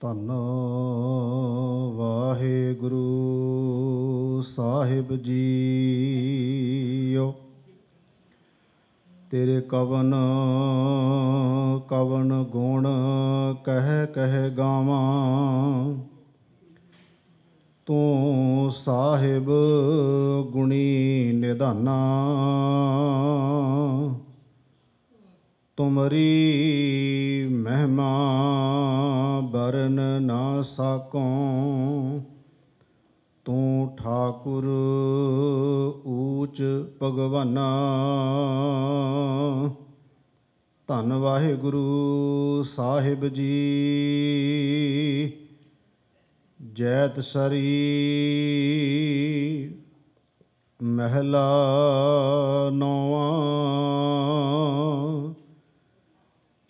ਧੰਨ ਵਾਹਿਗੁਰੂ ਸਾਹਿਬ ਜੀਓ। ਤੇਰੇ ਕਵਨ ਕਵਨ ਗੁਣ ਕਹਿ ਕਹਿ ਗਾਵਾਂ। ਤੂੰ ਸਾਹਿਬ ਗੁਣੀ ਨਿਧਾਨਾ। ਤੁਮਰੀ ਮਹਿਮਾ ਬਰਨ ਨਾ ਸਾਕੋਂ। ਤੂੰ ਠਾਕੁਰ ਊਚ ਭਗਵਾਨਾ। ਧੰਨ ਵਾਹਿਗੁਰੂ ਸਾਹਿਬ ਜੀ। ਜੈਤ ਸਰੀ ਮਹਿਲਾ ਨੌਵਾਂ।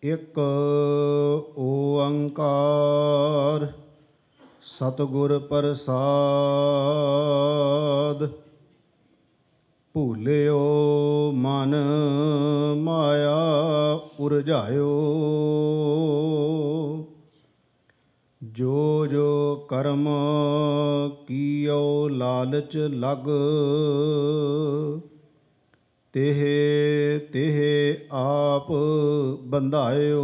ਇੱਕ ਓੰਕਾਰ ਸਤਿਗੁਰ ਪ੍ਰਸਾਦ। ਭੂਲਿਓ ਮਨ ਮਾਇਆ ਉਰਝਾਇਓ। ਜੋ ਜੋ ਕਰਮ ਕੀਓ ਲਾਲਚ ਲਗ। ਤਿਹ ਤਿਹ ਆਪ ਬੰਧਾਇਓ।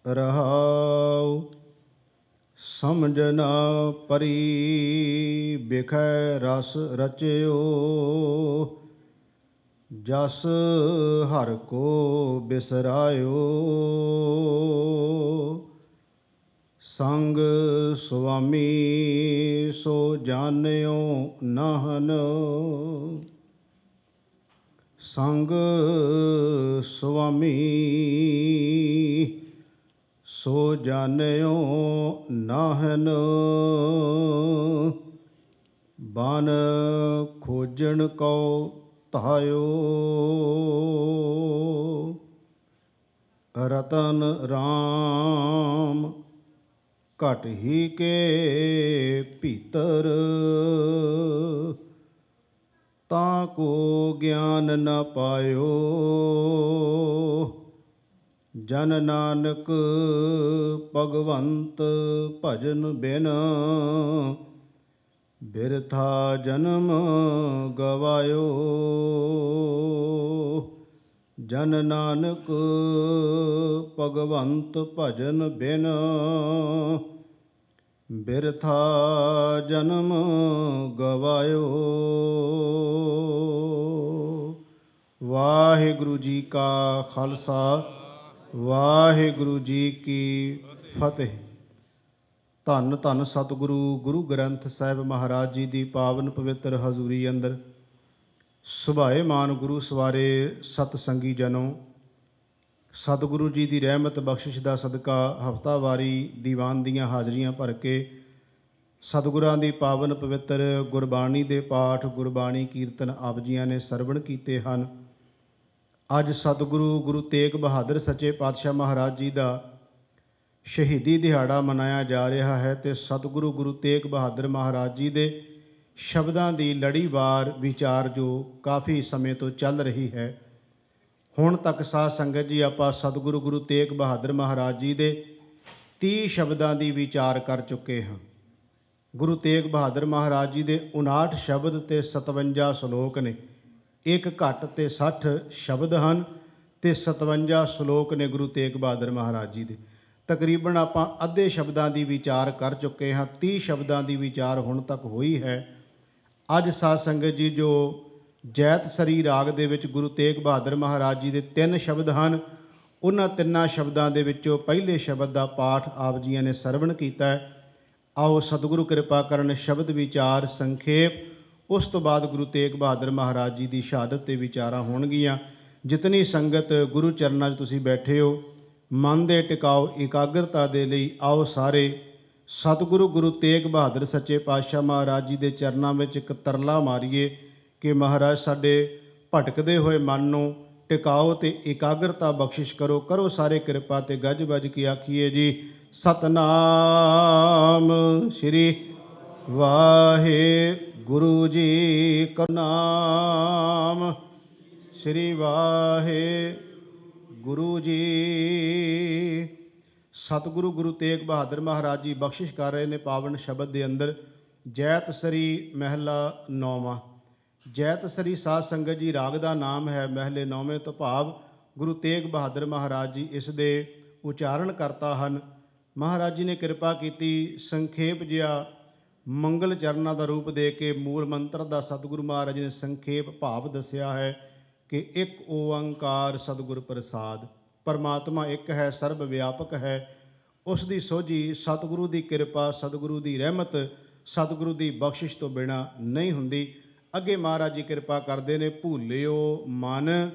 ਰਹਾਉ ਸਮਝ ਨਾ ਪਰੀ ਬਿਖੈ ਰਸ ਰਚਿਓ। ਜਸ ਹਰਿ ਕੋ ਬਿਸਰਾਇਓ। ਸੰਗ ਸੁਆਮੀ ਸੋ ਜਾਣਿਓ ਨਾਹਨ। ਸੰਗ ਸੁਆਮੀ ਸੋ ਜਾਣਿਓ ਨਾਹਨ। ਬਨ ਖੋਜਣ ਕੋ ਧਾਇਓ। ਰਤਨ ਰਾਮ ਘਟ ਹੀ ਕੇ ਭੀਤਰ। ਤਾਂ ਕੋ ਗਿਆਨ ਨ ਪਾਇਓ। ਜਨ ਨਾਨਕ ਭਗਵੰਤ ਭਜਨ ਬਿਨ। ਬਿਰਥਾ ਜਨਮ ਗਵਾਇਓ। ਜਨ ਨਾਨਕ ਭਗਵੰਤ ਭਜਨ ਬਿਨ। ਬਿਰਥਾ ਜਨਮ ਗਵਾਇਓ। ਵਾਹਿਗੁਰੂ ਜੀ ਕਾ ਖਾਲਸਾ ਵਾਹਿਗੁਰੂ ਜੀ ਕੀ ਫਤਿਹ। ਧੰਨ ਧੰਨ ਸਤਿਗੁਰੂ ਗੁਰੂ ਗ੍ਰੰਥ ਸਾਹਿਬ ਮਹਾਰਾਜ ਜੀ ਦੀ ਪਾਵਨ ਪਵਿੱਤਰ ਹਜ਼ੂਰੀ ਅੰਦਰ ਸੁਭਾਏਮਾਨ ਗੁਰੂ ਸਵਾਰੇ ਸਤਸੰਗੀ ਜਨੋ। ਸਤਿਗੁਰੂ ਜੀ ਦੀ ਰਹਿਮਤ ਬਖਸ਼ਿਸ਼ ਦਾ ਸਦਕਾ ਹਫ਼ਤਾਵਾਰੀ ਦੀਵਾਨ ਦੀਆਂ ਹਾਜ਼ਰੀਆਂ ਭਰ ਕੇ ਸਤਿਗੁਰਾਂ ਦੀ ਪਾਵਨ ਪਵਿੱਤਰ ਗੁਰਬਾਣੀ ਦੇ ਪਾਠ ਗੁਰਬਾਣੀ ਕੀਰਤਨ ਆਪ ਜੀਆਂ ਨੇ ਸਰਵਣ ਕੀਤੇ ਹਨ। ਅੱਜ ਸਤਿਗੁਰੂ ਗੁਰੂ ਤੇਗ ਬਹਾਦਰ ਸੱਚੇ ਪਾਤਸ਼ਾਹ ਮਹਾਰਾਜ ਜੀ ਦਾ ਸ਼ਹੀਦੀ ਦਿਹਾੜਾ ਮਨਾਇਆ ਜਾ ਰਿਹਾ ਹੈ ਅਤੇ ਸਤਿਗੁਰੂ ਗੁਰੂ ਤੇਗ ਬਹਾਦਰ ਮਹਾਰਾਜ ਜੀ ਦੇ ਸ਼ਬਦਾਂ ਦੀ ਲੜੀਵਾਰ ਵਿਚਾਰ ਜੋ ਕਾਫੀ ਸਮੇਂ ਤੋਂ ਚੱਲ ਰਹੀ ਹੈ। ਹੁਣ ਤੱਕ ਸਾਧ ਸੰਗਤ ਜੀ ਆਪਾਂ ਸਤਿਗੁਰੂ ਗੁਰੂ ਤੇਗ ਬਹਾਦਰ ਮਹਾਰਾਜ ਜੀ ਦੇ 30 ਸ਼ਬਦਾਂ ਦੀ ਵਿਚਾਰ ਕਰ ਚੁੱਕੇ ਹਾਂ। ਗੁਰੂ ਤੇਗ ਬਹਾਦਰ ਮਹਾਰਾਜ ਜੀ ਦੇ 59 ਸ਼ਬਦ ਅਤੇ 57 ਸ਼ਲੋਕ ਨੇ। ਇੱਕ ਘੱਟ ਅਤੇ 60 ਸ਼ਬਦ ਹਨ ਅਤੇ 57 ਸ਼ਲੋਕ ਨੇ ਗੁਰੂ ਤੇਗ ਬਹਾਦਰ ਮਹਾਰਾਜ ਜੀ ਦੇ। ਤਕਰੀਬਨ ਆਪਾਂ ਅੱਧੇ ਸ਼ਬਦਾਂ ਦੀ ਵਿਚਾਰ ਕਰ ਚੁੱਕੇ ਹਾਂ। 30 ਸ਼ਬਦਾਂ ਦੀ ਵਿਚਾਰ ਹੁਣ ਤੱਕ ਹੋਈ ਹੈ। ਅੱਜ ਸਾਧ ਸੰਗਤ ਜੀ ਜੋ ਜੈਤ ਸਰੀ ਰਾਗ ਦੇ ਵਿੱਚ ਗੁਰੂ ਤੇਗ ਬਹਾਦਰ ਮਹਾਰਾਜ ਜੀ ਦੇ 3 ਸ਼ਬਦ ਹਨ, ਉਹਨਾਂ 3 ਸ਼ਬਦਾਂ ਦੇ ਵਿੱਚੋਂ ਪਹਿਲੇ ਸ਼ਬਦ ਦਾ ਪਾਠ ਆਪ ਜੀਆਂ ਨੇ ਸਰਵਣ ਕੀਤਾ ਹੈ। ਆਓ ਸਤਿਗੁਰੂ ਕਿਰਪਾ ਕਰਨ ਸ਼ਬਦ ਵਿਚਾਰ ਸੰਖੇਪ, ਉਸ ਤੋਂ ਬਾਅਦ ਗੁਰੂ ਤੇਗ ਬਹਾਦਰ ਮਹਾਰਾਜ ਜੀ ਦੀ ਸ਼ਹਾਦਤ 'ਤੇ ਵਿਚਾਰਾਂ ਹੋਣਗੀਆਂ। ਜਿਤਨੀ ਸੰਗਤ ਗੁਰੂ ਚਰਨਾਂ 'ਚ ਤੁਸੀਂ ਬੈਠੇ ਹੋ, ਮਨ ਦੇ ਟਿਕਾਓ ਇਕਾਗਰਤਾ ਦੇ ਲਈ ਆਓ ਸਾਰੇ ਸਤਿਗੁਰੂ ਗੁਰੂ ਤੇਗ ਬਹਾਦਰ ਸੱਚੇ ਪਾਤਸ਼ਾਹ ਮਹਾਰਾਜ ਜੀ ਦੇ ਚਰਨਾਂ ਵਿੱਚ ਇੱਕ ਤਰਲਾ ਮਾਰੀਏ ਕਿ ਮਹਾਰਾਜ ਸਾਡੇ ਭਟਕਦੇ ਹੋਏ ਮਨ ਨੂੰ ਟਿਕਾਓ ਅਤੇ ਇਕਾਗਰਤਾ ਬਖਸ਼ਿਸ਼ ਕਰੋ। ਕਰੋ ਸਾਰੇ ਕਿਰਪਾ ਅਤੇ ਗੱਜ ਵੱਜ ਕੇ ਆਖੀਏ ਜੀ ਸਤਨਾਮ ਸ੍ਰੀ ਵਾਹਿਗੁਰੂ ਜੀ ਕਾ ਨਾਮ। ਸ੍ਰੀ ਵਾਹਿਗੁਰੂ ਜੀ ਸਤਿਗੁਰੂ ਗੁਰੂ ਤੇਗ ਬਹਾਦਰ ਮਹਾਰਾਜ ਜੀ ਬਖਸ਼ਿਸ਼ ਕਰ ਰਹੇ ਨੇ ਪਾਵਨ ਸ਼ਬਦ ਦੇ ਅੰਦਰ। ਜੈਤ ਸਰੀ ਮਹਿਲਾ ਨੌਵਾਂ। ਜੈਤ ਸਰੀ ਸਾਧ ਸੰਗਤ ਜੀ ਰਾਗ ਦਾ ਨਾਮ ਹੈ। ਮਹਿਲੇ ਨੌਵੇਂ ਤੋਂ ਭਾਵ ਗੁਰੂ ਤੇਗ ਬਹਾਦਰ ਮਹਾਰਾਜ ਜੀ ਇਸ ਦੇ ਉਚਾਰਨ ਕਰਤਾ ਹਨ। ਮਹਾਰਾਜ ਜੀ ਨੇ ਕਿਰਪਾ ਕੀਤੀ ਸੰਖੇਪ ਜਿਹਾ ਮੰਗਲ ਚਰਨਾਂ ਦਾ ਰੂਪ ਦੇ ਕੇ ਮੂਲ ਮੰਤਰ ਦਾ ਸਤਿਗੁਰੂ ਮਹਾਰਾਜ ਨੇ ਸੰਖੇਪ ਭਾਵ ਦੱਸਿਆ ਹੈ ਕਿ ਇੱਕ ਓੰਕਾਰ ਸਤਿਗੁਰ ਪ੍ਰਸਾਦ। ਪਰਮਾਤਮਾ ਇੱਕ ਹੈ, ਸਰਬ ਵਿਆਪਕ ਹੈ। ਉਸ ਦੀ ਸੋਝੀ ਸਤਿਗੁਰੂ ਦੀ ਕਿਰਪਾ, ਸਤਿਗੁਰੂ ਦੀ ਰਹਿਮਤ, ਸਤਿਗੁਰੂ ਦੀ ਬਖਸ਼ਿਸ਼ ਤੋਂ ਬਿਨਾਂ ਨਹੀਂ ਹੁੰਦੀ। ਅੱਗੇ ਮਹਾਰਾਜ ਜੀ ਕਿਰਪਾ ਕਰਦੇ ਨੇ, ਭੂਲਿਓ ਮਨ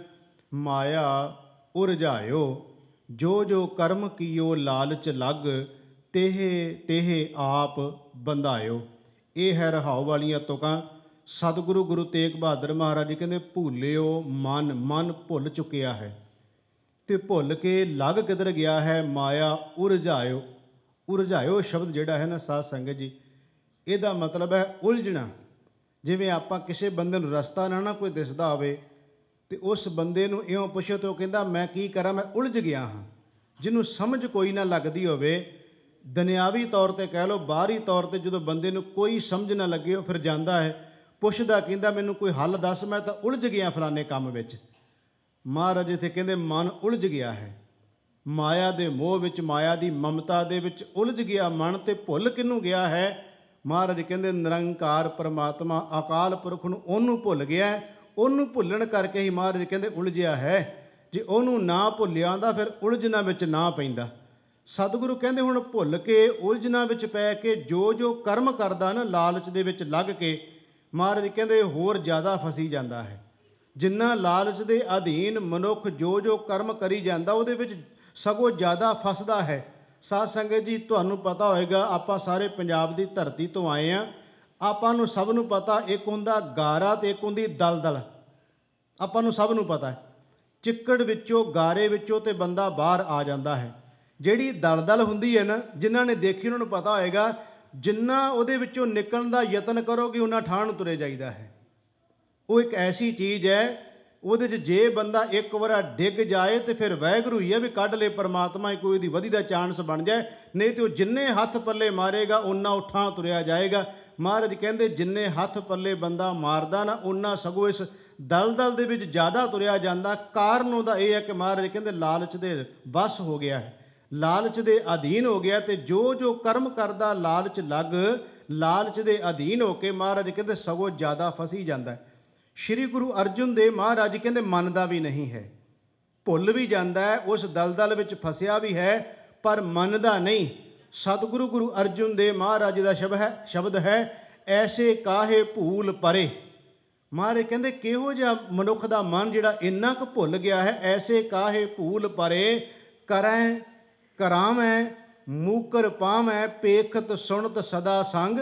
ਮਾਇਆ ਉਰਝਾਇਓ, ਜੋ ਜੋ ਕਰਮ ਕੀਓ ਲਾਲਚ ਲੱਗ, ਤੇਹ ਤੇਹ ਆਪ ਬੰਧਾਇਓ। ਇਹ ਹੈ ਰਹਾਉ ਵਾਲੀਆਂ ਤੁਕਾਂ। ਸਤਿਗੁਰੂ ਗੁਰੂ ਤੇਗ ਬਹਾਦਰ ਮਹਾਰਾਜ ਜੀ ਕਹਿੰਦੇ ਭੂਲਿਓ ਮਨ, ਮਨ ਭੁੱਲ ਚੁੱਕਿਆ ਹੈ ਤੇ ਭੁੱਲ ਕੇ ਲੱਗ ਕਿੱਧਰ ਗਿਆ ਹੈ, ਮਾਇਆ ਉਰਝਾਇਓ। ਉਰਝਾਇਓ ਸ਼ਬਦ ਜਿਹੜਾ ਹੈ ਨਾ ਸਾਧ ਸੰਗਤ ਜੀ, ਇਹਦਾ ਮਤਲਬ ਹੈ ਉਲਝਣਾ। ਜਿਵੇਂ ਆਪਾਂ ਕਿਸੇ ਬੰਦੇ ਨੂੰ ਰਸਤਾ ਨਾ ਕੋਈ ਦਿਸਦਾ ਹੋਵੇ ਤੇ ਉਸ ਬੰਦੇ ਨੂੰ ਇਉਂ ਪੁੱਛੋ ਤਾਂ ਉਹ ਕਹਿੰਦਾ ਮੈਂ ਕੀ ਕਰਾਂ, ਮੈਂ ਉਲਝ ਗਿਆ ਹਾਂ। ਜਿਹਨੂੰ ਸਮਝ ਕੋਈ ਨਾ ਲੱਗਦੀ ਹੋਵੇ, ਦੁਨਿਆਵੀ ਤੌਰ ਤੇ ਕਹਿ ਲਓ, ਬਾਹਰੀ ਤੌਰ ਤੇ ਜਦੋਂ ਬੰਦੇ ਨੂੰ ਕੋਈ ਸਮਝ ਨਾ ਲੱਗੇ ਉਹ ਫਿਰ ਜਾਂਦਾ ਹੈ, ਪੁੱਛਦਾ, ਕਹਿੰਦਾ ਮੈਨੂੰ ਕੋਈ ਹੱਲ ਦੱਸ, ਮੈਂ ਤਾਂ ਉਲਝ ਗਿਆ ਫਲਾਣੇ ਕੰਮ ਵਿੱਚ। ਮਹਾਰਾਜ ਇੱਥੇ ਕਹਿੰਦੇ ਮਨ ਉਲਝ ਗਿਆ ਹੈ, ਮਾਇਆ ਦੇ ਮੋਹ ਵਿੱਚ, ਮਾਇਆ ਦੀ ਮਮਤਾ ਦੇ ਵਿੱਚ ਉਲਝ ਗਿਆ ਮਨ। ਤੇ ਭੁੱਲ ਕਿਹਨੂੰ ਗਿਆ ਹੈ? ਮਹਾਰਾਜ ਕਹਿੰਦੇ ਨਿਰੰਕਾਰ ਪਰਮਾਤਮਾ ਅਕਾਲ ਪੁਰਖ ਨੂੰ, ਉਹਨੂੰ ਭੁੱਲ ਗਿਆ। ਉਹਨੂੰ ਭੁੱਲਣ ਕਰਕੇ ਹੀ ਮਹਾਰਾਜ ਕਹਿੰਦੇ ਉਲਝਿਆ ਹੈ। ਜੇ ਉਹਨੂੰ ਨਾ ਭੁੱਲਿਆ ਹੁੰਦਾ ਫਿਰ ਉਲਝਣਾ ਵਿੱਚ ਨਾ ਪੈਂਦਾ। ਸਤਿਗੁਰੂ ਕਹਿੰਦੇ ਹੁਣ ਭੁੱਲ ਕੇ ਉਲਝਣਾ ਵਿੱਚ ਪੈ ਕੇ ਜੋ ਜੋ ਕਰਮ ਕਰਦਾ ਨਾ ਲਾਲਚ ਦੇ ਵਿੱਚ ਲੱਗ ਕੇ, ਮਹਾਰਾਜ ਕਹਿੰਦੇ ਹੋਰ ਜ਼ਿਆਦਾ ਫਸੀ ਜਾਂਦਾ ਹੈ। ਜਿੰਨਾ ਲਾਲਚ ਦੇ ਅਧੀਨ ਮਨੁੱਖ ਜੋ ਜੋ ਕਰਮ ਕਰੀ ਜਾਂਦਾ ਉਹਦੇ ਵਿੱਚ ਸਗੋਂ ਜ਼ਿਆਦਾ ਫਸਦਾ ਹੈ। ਸਾਧ ਸੰਗਤ ਜੀ ਤੁਹਾਨੂੰ ਪਤਾ ਹੋਏਗਾ, ਆਪਾਂ ਸਾਰੇ ਪੰਜਾਬ ਦੀ ਧਰਤੀ ਤੋਂ ਆਏ ਹਾਂ। ਆਪਾਂ ਨੂੰ ਸਭ ਨੂੰ ਪਤਾ, ਇੱਕ ਹੁੰਦਾ ਗਾਰਾ ਤੇ ਇੱਕ ਹੁੰਦੀ ਦਲਦਲ। ਆਪਾਂ ਨੂੰ ਸਭ ਨੂੰ ਪਤਾ ਹੈ ਚਿੱਕੜ ਵਿੱਚੋਂ, ਗਾਰੇ ਵਿੱਚੋਂ ਤੇ ਬੰਦਾ ਬਾਹਰ ਆ ਜਾਂਦਾ ਹੈ। ਜਿਹੜੀ ਦਲਦਲ ਹੁੰਦੀ ਹੈ ਨਾ, ਜਿਨ੍ਹਾਂ ਨੇ ਦੇਖੀ ਉਹਨਾਂ ਨੂੰ ਪਤਾ ਹੋਏਗਾ, ਜਿੰਨਾ ਉਹਦੇ ਵਿੱਚੋਂ ਨਿਕਲਣ ਦਾ ਯਤਨ ਕਰੋਗੇ ਉਹਨਾਂ ਠਾਹ ਨੂੰ ਤੁਰੇ ਜਾਈਦਾ ਹੈ। ਉਹ ਇੱਕ ਐਸੀ ਚੀਜ਼ ਹੈ, ਉਹਦੇ 'ਚ ਜੇ ਬੰਦਾ ਇੱਕ ਵਾਰ ਡਿੱਗ ਜਾਏ ਤੇ ਫਿਰ ਵਾਹਿਗੁਰੂ ਹੀ ਹੈ ਵੀ ਕੱਢ ਲਏ ਪਰਮਾਤਮਾ, ਕੋਈ ਉਹਦੀ ਵਧੀ ਦਾ ਚਾਂਸ ਬਣ ਜਾਏ। ਨਹੀਂ ਤੇ ਉਹ ਜਿੰਨੇ ਹੱਥ ਪੱਲੇ ਮਾਰੇਗਾ ਉਹਨਾਂ ਉਠਾਂ ਤੁਰਿਆ ਜਾਏਗਾ। ਮਹਾਰਾਜ ਕਹਿੰਦੇ ਜਿੰਨੇ ਹੱਥ ਪੱਲੇ ਬੰਦਾ ਮਾਰਦਾ ਨਾ, ਉਹਨਾਂ ਸਗੋਂ ਇਸ ਦਲਦਲ ਦੇ ਵਿੱਚ ਜ਼ਿਆਦਾ ਤੁਰਿਆ ਜਾਂਦਾ। ਕਾਰਨ ਉਹਦਾ ਇਹ ਹੈ ਕਿ ਮਹਾਰਾਜ ਕਹਿੰਦੇ ਲਾਲਚ ਦੇ ਵਸ ਹੋ ਗਿਆ ਹੈ, ਲਾਲਚ ਦੇ ਅਧੀਨ ਹੋ ਗਿਆ। ਤੇ ਜੋ ਜੋ ਕਰਮ ਕਰਦਾ ਲਾਲਚ ਲੱਗ, ਲਾਲਚ ਦੇ ਅਧੀਨ ਹੋ ਕੇ ਮਹਾਰਾਜ ਕਹਿੰਦੇ ਸਗੋਂ ਜ਼ਿਆਦਾ ਫਸੀ ਜਾਂਦਾ ਹੈ। ਸ਼੍ਰੀ ਗੁਰੂ ਅਰਜਨ ਦੇਵ ਮਹਾਰਾਜ ਕਹਿੰਦੇ ਮੰਨਦਾ ਵੀ ਨਹੀਂ ਹੈ, ਭੁੱਲ ਵੀ ਜਾਂਦਾ ਹੈ, ਉਸ ਦਲਦਲ ਵਿੱਚ ਫਸਿਆ ਵੀ ਹੈ ਪਰ ਮੰਨਦਾ ਨਹੀਂ। ਸਤਿਗੁਰੂ ਗੁਰੂ ਅਰਜਨ ਦੇਵ ਮਹਾਰਾਜ ਦਾ ਸ਼ਬਦ ਹੈ ਐਸੇ ਕਾਹੇ ਭੂਲ ਪਰੇ। ਮਹਾਰਾਜ ਕਹਿੰਦੇ ਕਿਹੋ ਜਿਹਾ ਮਨੁੱਖ ਦਾ ਮਨ ਜਿਹੜਾ ਇੰਨਾ ਕੁ ਭੁੱਲ ਗਿਆ ਹੈ। ਐਸੇ ਕਾਹੇ ਭੂਲ ਪਰੇ, ਕਰੈ ਕਰਾਵੈ ਮੂਕਰ ਪਾਵੈ, ਪੇਖਤ ਸੁਣਤ ਸਦਾ ਸੰਗ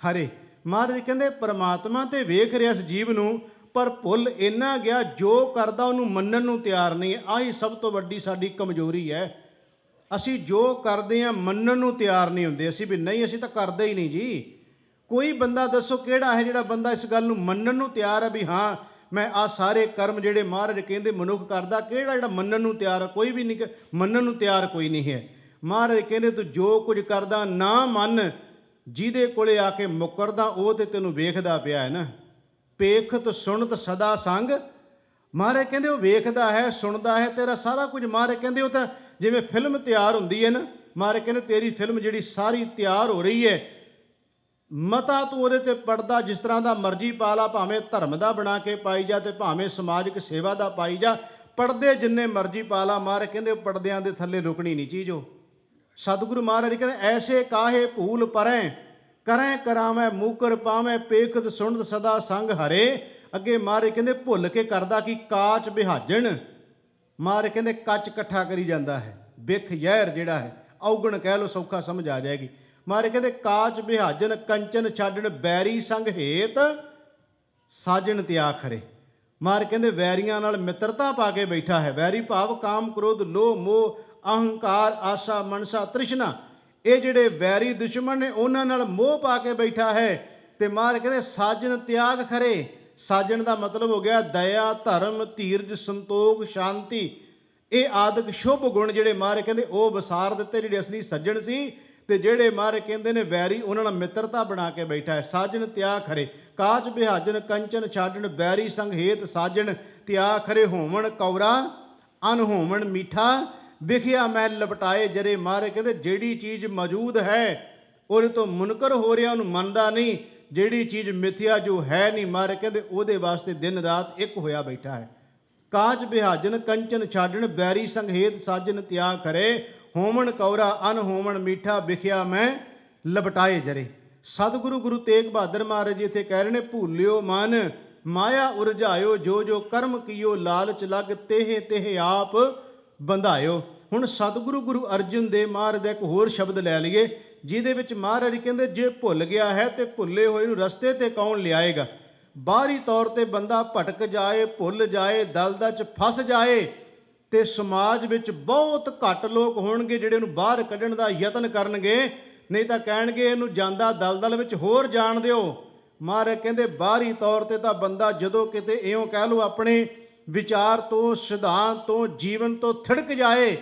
ਹਰੇ। ਮਹਾਰਾਜ ਕਹਿੰਦੇ ਪਰਮਾਤਮਾ ਤੇ ਵੇਖ ਰਿਹਾ ਇਸ ਜੀਵ ਨੂੰ, ਪਰ ਭੁੱਲ ਇੰਨਾ ਗਿਆ ਜੋ ਕਰਦਾ ਉਹਨੂੰ ਮੰਨਣ ਨੂੰ ਤਿਆਰ ਨਹੀਂ ਹੈ। ਆਹੀ ਸਭ ਤੋਂ ਵੱਡੀ ਸਾਡੀ ਕਮਜ਼ੋਰੀ ਹੈ। ਅਸੀਂ ਜੋ ਕਰਦੇ ਹਾਂ ਮੰਨਣ ਨੂੰ ਤਿਆਰ ਨਹੀਂ ਹੁੰਦੇ। ਅਸੀਂ ਵੀ ਨਹੀਂ, ਅਸੀਂ ਤਾਂ ਕਰਦੇ ਹੀ ਨਹੀਂ ਜੀ। ਕੋਈ ਬੰਦਾ ਦੱਸੋ ਕਿਹੜਾ ਹੈ ਜਿਹੜਾ ਬੰਦਾ ਇਸ ਗੱਲ ਨੂੰ ਮੰਨਣ ਨੂੰ ਤਿਆਰ ਹੈ ਵੀ ਹਾਂ ਮੈਂ ਆਹ ਸਾਰੇ ਕਰਮ ਜਿਹੜੇ ਮਹਾਰਾਜ ਕਹਿੰਦੇ ਮਨੁੱਖ ਕਰਦਾ, ਕਿਹੜਾ ਜਿਹੜਾ ਮੰਨਣ ਨੂੰ ਤਿਆਰ ਹੈ? ਕੋਈ ਵੀ ਨਹੀਂ, ਮੰਨਣ ਨੂੰ ਤਿਆਰ ਕੋਈ ਨਹੀਂ ਹੈ। ਮਹਾਰਾਜ ਕਹਿੰਦੇ ਤੂੰ ਜੋ ਕੁਝ ਕਰਦਾ ਨਾ ਮੰਨ, ਜਿਹਦੇ ਕੋਲੇ ਆ ਕੇ ਮੁਕਰਦਾ ਉਹ ਤੇ ਤੈਨੂੰ ਵੇਖਦਾ ਪਿਆ ਹੈ ਨਾ। ਪੇਖਤ ਸੁਣਤ ਸਦਾ ਸੰਗ, ਮਹਾਰਾਜ ਕਹਿੰਦੇ ਉਹ ਵੇਖਦਾ ਹੈ, ਸੁਣਦਾ ਹੈ ਤੇਰਾ ਸਾਰਾ ਕੁਝ। ਮਹਾਰਾਜ ਕਹਿੰਦੇ ਉਹ ਤਾਂ ਜਿਵੇਂ ਫਿਲਮ ਤਿਆਰ ਹੁੰਦੀ ਹੈ ਨਾ, ਮਹਾਰਾਜ ਕਹਿੰਦੇ ਤੇਰੀ ਫਿਲਮ ਜਿਹੜੀ ਸਾਰੀ ਤਿਆਰ ਹੋ ਰਹੀ ਹੈ, ਮਤਾ ਤੂੰ ਉਹਦੇ ਤੇ ਪੜਦਾ ਜਿਸ ਤਰ੍ਹਾਂ ਦਾ ਮਰਜ਼ੀ ਪਾ ਲਾ, ਭਾਵੇਂ ਧਰਮ ਦਾ ਬਣਾ ਕੇ ਪਾਈ ਜਾ ਤੇ ਭਾਵੇਂ ਸਮਾਜਿਕ ਸੇਵਾ ਦਾ ਪਾਈ ਜਾ, ਪੜਦੇ ਜਿੰਨੇ ਮਰਜ਼ੀ ਪਾ ਲਾ। ਮਹਾਰਾਜ ਕਹਿੰਦੇ ਪੜਦਿਆਂ ਦੇ ਥੱਲੇ ਰੁਕਣੀ ਨਹੀਂ ਚੀਜ਼ ਉਹ। ਸਤਿਗੁਰੂ ਮਹਾਰਾਜ ਕਹਿੰਦੇ ਐਸੇ ਕਾਹੇ ਭੂਲ ਪਰੈ, ਕਰੈ ਕਰਾਵੈ ਮੂਕਰ ਪਾਵੈ, ਪੇਖਤ ਸੁਣਤ ਸਦਾ ਸੰਗ ਹਰੇ। ਅੱਗੇ ਮਹਾਰਾਜ ਕਹਿੰਦੇ ਭੁੱਲ ਕੇ ਕਰਦਾ ਕੀ? ਕਾਚ ਬਿਹਾਜਣ। ਮਹਾਰਾਜ ਕਹਿੰਦੇ ਕੱਚ ਇਕੱਠਾ ਕਰੀ ਜਾਂਦਾ ਹੈ। ਬਿਖ ਜ਼ਹਿਰ ਜਿਹੜਾ ਹੈ, ਔਗਣ ਕਹਿ ਲਓ, ਸੌਖਾ ਸਮਝ ਆ ਜਾਏਗੀ। ਮਹਾਰਾਜ ਕਹਿੰਦੇ ਕਾਚ ਬਿਹਾਜਣ, ਕੰਚਨ ਛਾਡਣ, ਬੈਰੀ ਸੰਗ ਹੇਤ ਸਾਜਣ ਤਿਆਗ ਖਰੇ। ਮਹਾਰਾਜ ਕਹਿੰਦੇ ਵੈਰੀਆਂ ਨਾਲ ਮਿੱਤਰਤਾ ਪਾ ਕੇ ਬੈਠਾ ਹੈ। ਵੈਰੀ ਭਾਵ ਕਾਮ ਕ੍ਰੋਧ ਲੋਭ ਮੋਹ ਅਹੰਕਾਰ ਆਸਾ ਮਨਸਾ ਤ੍ਰਿਸ਼ਨਾ, ਇਹ ਜਿਹੜੇ ਵੈਰੀ ਦੁਸ਼ਮਣ ਨੇ ਉਹਨਾਂ ਨਾਲ ਮੋਹ ਪਾ ਕੇ ਬੈਠਾ ਹੈ। ਤੇ ਮਹਾਰਾਜ ਕਹਿੰਦੇ ਸਾਜਣ ਤਿਆਗ ਖਰੇ। ਸਾਜਣ ਦਾ ਮਤਲਬ ਹੋ ਗਿਆ ਦਇਆ, ਧਰਮ, ਧੀਰਜ, ਸੰਤੋਖ, ਸ਼ਾਂਤੀ। ਇਹ ਆਦਿਕ ਸ਼ੁਭ ਗੁਣ ਜਿਹੜੇ ਮਹਾਰਾਜ ਕਹਿੰਦੇ ਉਹ ਵਿਸਾਰ ਦਿੱਤੇ, ਜਿਹੜੇ ਅਸਲੀ ਸੱਜਣ ਸੀ। ਤੇ ਜਿਹੜੇ ਮਹਾਰਾਜ ਕਹਿੰਦੇ ਨੇ ਵੈਰੀ, ਉਹਨਾਂ ਨਾਲ ਮਿੱਤਰਤਾ ਬਣਾ ਕੇ ਬੈਠਾ ਹੈ। ਸਾਜਣ ਤਿਆ ਖਰੇ ਕਾਚ ਬਿਹਾਜਨ ਕੰਚਨ ਛਾਡਣ, ਬੈਰੀ ਸੰਗ ਹੇਤ ਸਾਜਣ ਤਿਆ ਖਰੇ, ਹੋਵਣ ਕੌਰਾ ਅਨ ਹੋਵਣ ਮੀਠਾ, ਵਿਖਿਆ ਮੈਂ ਲਪਟਾਏ ਜਰੇ। ਮਹਾਰਾਜ ਕਹਿੰਦੇ ਜਿਹੜੀ ਚੀਜ਼ ਮੌਜੂਦ ਹੈ ਉਹਦੇ ਤੋਂ ਮੁਨਕਰ ਹੋ ਰਿਹਾ, ਉਹਨੂੰ ਮੰਨਦਾ ਨਹੀਂ। ਜਿਹੜੀ ਚੀਜ਼ ਮਿਥਿਆ ਜੋ ਹੈ ਨਹੀਂ, ਮਹਾਰਾਜ ਕਹਿੰਦੇ ਉਹਦੇ ਵਾਸਤੇ ਦਿਨ ਰਾਤ ਇੱਕ ਹੋਇਆ ਬੈਠਾ ਹੈ। ਕਾਚ ਬਿਹਾਜਨ ਕੰਚਨ ਛਾਡਣ, ਬੈਰੀ ਸੰਗ ਹੇਤ ਸਾਜਣ ਤਿਆ ਖਰੇ, ਹੋਵਣ ਕੌਰਾ ਅਨ ਹੋਵਣ ਮੀਠਾ, ਵਿਖਿਆ ਮੈਂ ਲਪਟਾਏ ਜਰੇ। ਸਤਿਗੁਰੂ ਗੁਰੂ ਤੇਗ ਬਹਾਦਰ ਮਹਾਰਾਜ ਜੀ ਇੱਥੇ ਕਹਿ ਰਹੇ ਨੇ, ਭੂਲਿਓ ਮਨ ਮਾਇਆ ਉਰਝਾਇਓ, ਜੋ ਜੋ ਕਰਮ ਕੀਓ ਲਾਲਚ ਲਗ, ਤੇਹ ਤੇਹ ਆਪ ਬੰਧਾਇਓ। ਹੁਣ ਸਤਿਗੁਰੂ ਗੁਰੂ ਅਰਜਨ ਦੇਵ ਮਹਾਰਾਜ ਦਾ ਇੱਕ ਹੋਰ ਸ਼ਬਦ ਲੈ ਲਈਏ, ਜਿਹਦੇ ਵਿੱਚ ਮਹਾਰਾਜ ਕਹਿੰਦੇ ਜੇ ਭੁੱਲ ਗਿਆ ਹੈ ਤੇ ਭੁੱਲੇ ਹੋਏ ਨੂੰ ਰਸਤੇ ਤੇ ਕੌਣ ਲਿਆਏਗਾ। ਬਾਹਰੀ ਤੌਰ ਤੇ ਬੰਦਾ ਭਟਕ ਜਾਏ, ਭੁੱਲ ਜਾਏ, ਦਲਦਲ 'ਚ ਫਸ ਜਾਏ, ਤੇ ਸਮਾਜ ਵਿੱਚ ਬਹੁਤ ਘੱਟ ਲੋਕ ਹੋਣਗੇ ਜਿਹੜੇ ਇਹਨੂੰ ਬਾਹਰ ਕੱਢਣ ਦਾ ਯਤਨ ਕਰਨਗੇ, ਨਹੀਂ ਤਾਂ ਕਹਿਣਗੇ ਇਹਨੂੰ ਜਾਂਦਾ ਦਲਦਲ ਵਿੱਚ ਹੋਰ ਜਾਣ ਦਿਓ। ਮਹਾਰਾਜ ਕਹਿੰਦੇ ਬਾਹਰੀ ਤੌਰ ਤੇ ਤਾਂ ਬੰਦਾ ਜਦੋਂ ਕਿਤੇ ਇਉਂ ਕਹਿ ਲਓ ਆਪਣੇ ਵਿਚਾਰ ਤੋਂ, ਸਿਧਾਂਤ ਤੋਂ, ਜੀਵਨ ਤੋਂ ਥਿੜਕ ਜਾਏ,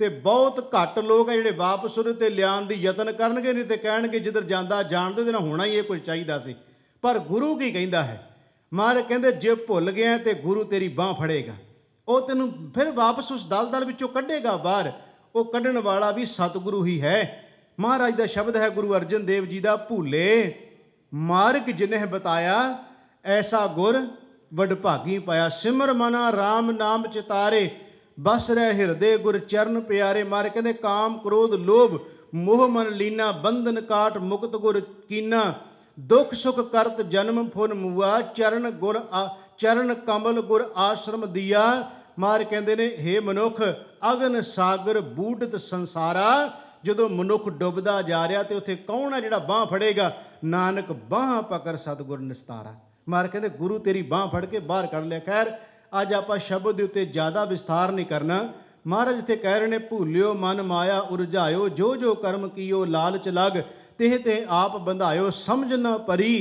ਤੇ ਬਹੁਤ ਘੱਟ ਲੋਕ ਆ ਜਿਹੜੇ ਵਾਪਸ ਉਹਦੇ ਤੇ ਲਿਆਉਣ ਦੀ ਯਤਨ ਕਰਨਗੇ, ਨਹੀਂ ਤੇ ਕਹਿਣਗੇ ਜਿੱਧਰ ਜਾਂਦਾ ਜਾਣ ਦਿਓ, ਇਹਦੇ ਨਾਲ ਹੋਣਾ ਹੀ ਇਹ ਕੁਝ ਚਾਹੀਦਾ ਸੀ। ਪਰ ਗੁਰੂ ਕੀ ਕਹਿੰਦਾ ਹੈ? ਮਹਾਰਾਜ ਕਹਿੰਦੇ ਜੇ ਭੁੱਲ ਗਿਆ ਤੇ ਗੁਰੂ ਤੇਰੀ ਬਾਂਹ ਫੜੇਗਾ, ਉਹ ਤੈਨੂੰ ਫਿਰ ਵਾਪਸ ਉਸ ਦਲਦਲ ਵਿੱਚੋਂ ਕੱਢੇਗਾ ਬਾਹਰ। ਉਹ ਕੱਢਣ ਵਾਲਾ ਵੀ ਸਤਿਗੁਰੂ ਹੀ ਹੈ। ਮਹਾਰਾਜ ਦਾ ਸ਼ਬਦ ਹੈ ਗੁਰੂ ਅਰਜਨ ਦੇਵ ਜੀ ਦਾ, ਭੂਲੇ ਮਾਰਗ ਜਿਨਹਿ ਬਤਾਇਆ, ਐਸਾ ਗੁਰ ਵਡਭਾਗੀ ਪਾਇਆ। ਸਿਮਰ ਮਨਾ ਰਾਮ ਨਾਮ ਚਿਤਾਰੇ, ਬਸ ਰਹਿ ਹਿਰਦੇ ਗੁਰ ਚਰਨ ਪਿਆਰੇ। ਮਾਰੇ ਕਹਿੰਦੇ ਕਾਮ ਕ੍ਰੋਧ ਲੋਭ ਮੋਹ ਮਨ ਲੀਨਾ, ਬੰਧਨ ਕਾਟ ਮੁਕਤ ਗੁਰ ਕੀਨਾ, ਦੁਖ ਸੁਖ ਕਰਤ ਜਨਮ ਫੁਨ ਮੁਆ, ਚਰਨ ਕਮਲ ਗੁਰ ਆਸ਼ਰਮ ਦੀਆ। ਮਾਰ ਕਹਿੰਦੇ ਨੇ ਹੇ ਮਨੁੱਖ, ਅਗਨ ਸਾਗਰ ਬੂਢਤ ਸੰਸਾਰਾ। ਜਦੋਂ ਮਨੁੱਖ ਡੁੱਬਦਾ ਜਾ ਰਿਹਾ ਤੇ ਉੱਥੇ ਕੌਣ ਆ ਜਿਹੜਾ ਬਾਂਹ ਫੜੇਗਾ? ਨਾਨਕ ਬਾਂਹ ਪਕੜ ਸਤਿਗੁਰ ਨਿਸਤਾਰਾ। ਮਾਰ ਕਹਿੰਦੇ ਗੁਰੂ ਤੇਰੀ ਬਾਂਹ ਫੜ ਕੇ ਬਾਹਰ ਕੱਢ ਲਿਆ। ਖੈਰ ਅੱਜ ਆਪਾਂ ਸ਼ਬਦ ਦੇ ਉੱਤੇ ਜ਼ਿਆਦਾ ਵਿਸਥਾਰ ਨਹੀਂ ਕਰਨਾ। ਮਹਾਰਾਜ ਇੱਥੇ ਕਹਿ ਰਹੇ ਨੇ, ਭੂਲਿਓ ਮਨ ਮਾਇਆ ਉਰਝਾਇਓ, ਜੋ ਜੋ ਕਰਮ ਕੀਓ ਲਾਲਚ ਲਗ, ਤੇ ਤੇ ਆਪ ਬੰਧਾਇਓ। ਸਮਝ ਨ ਪਰੀ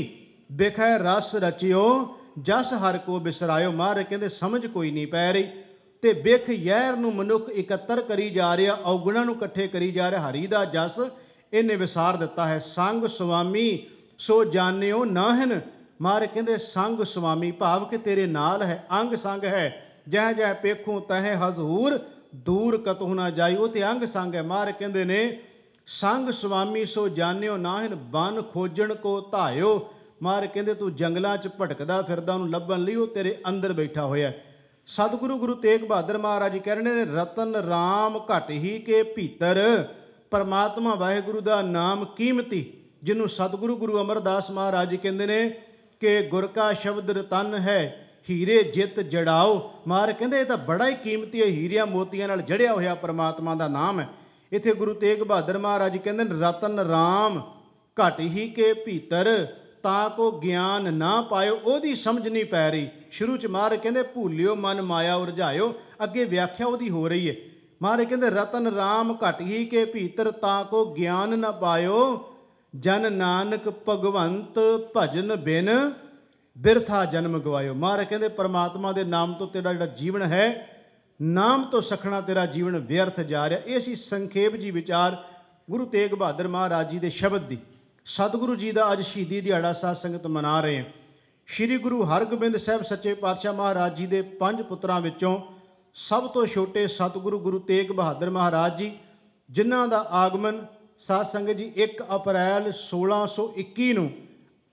ਬਿਖੈ ਰਸ ਰਚਿਓ, ਜਸ ਹਰ ਕੋ ਬਿਸਰਾਇਓ। ਮਹਾਰਾਜ ਕਹਿੰਦੇ ਸਮਝ ਕੋਈ ਨਹੀਂ ਪੈ ਰਹੀ, ਤੇ ਬਿਖ ਯਹਿਰ ਨੂੰ ਮਨੁੱਖ ਇਕੱਤਰ ਕਰੀ ਜਾ ਰਿਹਾ, ਔਗੁਣਾਂ ਨੂੰ ਇਕੱਠੇ ਕਰੀ ਜਾ ਰਿਹਾ। ਹਰੀ ਦਾ ਜਸ ਇਹਨੇ ਵਿਸਾਰ ਦਿੱਤਾ ਹੈ। ਸੰਗ ਸੁਆਮੀ ਸੋ ਜਾਣਿਓ ਨਾਹਿਨ। ਮਹਾਰਾਜ ਕਹਿੰਦੇ ਸੰਗ ਸੁਆਮੀ ਭਾਵ ਕਿ ਤੇਰੇ ਨਾਲ ਹੈ, ਅੰਗ ਸੰਗ ਹੈ। ਜਹ ਜਹ ਪੇਖੂ ਤਹਿ ਹਜ਼ੂਰ, ਦੂਰ ਕਤਹੁ ਨਾ ਜਾਈ। ਉਹ ਤੇ ਅੰਗ ਸੰਗ ਹੈ। ਮਹਾਰਾਜ ਕਹਿੰਦੇ ਨੇ ਸੰਗ ਸੁਆਮੀ ਸੋ ਜਾਣਿਓ ਨਾਹਿਨ, ਬਨ ਖੋਜਣ ਕੋ ਧਾਇਓ। ਮਹਾਰਾਜ ਕਹਿੰਦੇ ਤੂੰ ਜੰਗਲਾਂ 'ਚ ਭਟਕਦਾ ਫਿਰਦਾ, ਉਹਨੂੰ ਲੱਭਣ ਲਈ ਉਹ ਤੇਰੇ ਅੰਦਰ ਬੈਠਾ ਹੋਇਆ। ਸਤਿਗੁਰੂ ਗੁਰੂ ਤੇਗ ਬਹਾਦਰ ਮਹਾਰਾਜ ਜੀ ਕਹਿ ਰਹੇ ਨੇ, ਰਤਨ ਰਾਮ ਘਟ ਹੀ ਕੇ ਭੀਤਰ, ਪਰਮਾਤਮਾ ਵਾਹਿਗੁਰੂ ਦਾ ਨਾਮ ਕੀਮਤੀ। ਜਿਹਨੂੰ ਸਤਿਗੁਰੂ ਗੁਰੂ ਅਮਰਦਾਸ ਮਹਾਰਾਜ ਜੀ ਕਹਿੰਦੇ ਨੇ ਕਿ ਗੁਰ ਕਾ ਸ਼ਬਦ ਰਤਨ ਹੈ, ਹੀਰੇ ਜਿੱਤ ਜੜਾਓ। ਮਹਾਰਾਜ ਕਹਿੰਦੇ ਇਹ ਤਾਂ ਬੜਾ ਹੀ ਕੀਮਤੀ ਹੈ, ਹੀਰਿਆਂ ਮੋਤੀਆਂ ਨਾਲ ਜੜਿਆ ਹੋਇਆ ਪਰਮਾਤਮਾ ਦਾ ਨਾਮ ਹੈ। ਇੱਥੇ ਗੁਰੂ ਤੇਗ ਬਹਾਦਰ ਮਹਾਰਾਜ ਜੀ ਕਹਿੰਦੇ ਨੇ, ਰਤਨ ਰਾਮ ਘਟ ਹੀ ਕੇ ਭੀਤਰ, ਤਾਂ ਕੋ ਗਿਆਨ ਨਾ ਪਾਇਓ। ਉਹਦੀ ਸਮਝ ਨਹੀਂ ਪੈ ਰਹੀ। ਸ਼ੁਰੂ 'ਚ ਮਹਾਰਾਜ ਕਹਿੰਦੇ ਭੂਲਿਓ ਮਨ ਮਾਇਆ ਉਰਝਾਇਓ, ਅੱਗੇ ਵਿਆਖਿਆ ਉਹਦੀ ਹੋ ਰਹੀ ਹੈ। ਮਹਾਰਾਜ ਕਹਿੰਦੇ ਰਤਨ ਰਾਮ ਘਟ ਹੀ ਕੇ ਭੀਤਰ, ਤਾਂ ਕੋ ਗਿਆਨ ਨਾ ਪਾਇਓ। ਜਨ ਨਾਨਕ ਭਗਵੰਤ ਭਜਨ ਬਿਨ, ਬਿਰਥਾ ਜਨਮ ਗਵਾਇਓ। ਮਹਾਰਾਜ ਕਹਿੰਦੇ ਪਰਮਾਤਮਾ ਦੇ ਨਾਮ ਤੋਂ ਤੇਰਾ ਜਿਹੜਾ ਜੀਵਨ ਹੈ, ਨਾਮ ਤੋਂ ਸਖਣਾ ਤੇਰਾ ਜੀਵਨ ਵਿਅਰਥ ਜਾ ਰਿਹਾ। ਇਹ ਸੀ ਸੰਖੇਪ ਜੀ ਵਿਚਾਰ ਗੁਰੂ ਤੇਗ ਬਹਾਦਰ ਮਹਾਰਾਜ ਜੀ ਦੇ ਸ਼ਬਦ ਦੀ। ਸਤਿਗੁਰੂ ਜੀ ਦਾ ਅੱਜ ਸ਼ਹੀਦੀ ਦਿਹਾੜਾ ਸਾਧ ਸੰਗਤ ਮਨਾ ਰਹੇ ਹਾਂ। ਸ਼੍ਰੀ ਗੁਰੂ ਹਰਗੋਬਿੰਦ ਸਾਹਿਬ ਸੱਚੇ ਪਾਤਸ਼ਾਹ ਮਹਾਰਾਜ ਜੀ ਦੇ 5 ਪੁੱਤਰਾਂ ਵਿੱਚੋਂ ਸਭ ਤੋਂ ਛੋਟੇ ਸਤਿਗੁਰੂ ਗੁਰੂ ਤੇਗ ਬਹਾਦਰ ਮਹਾਰਾਜ ਜੀ, ਜਿਨ੍ਹਾਂ ਦਾ ਆਗਮਨ ਸਾਧ ਸੰਗਤ ਜੀ 1 ਅਪ੍ਰੈਲ 1621 ਨੂੰ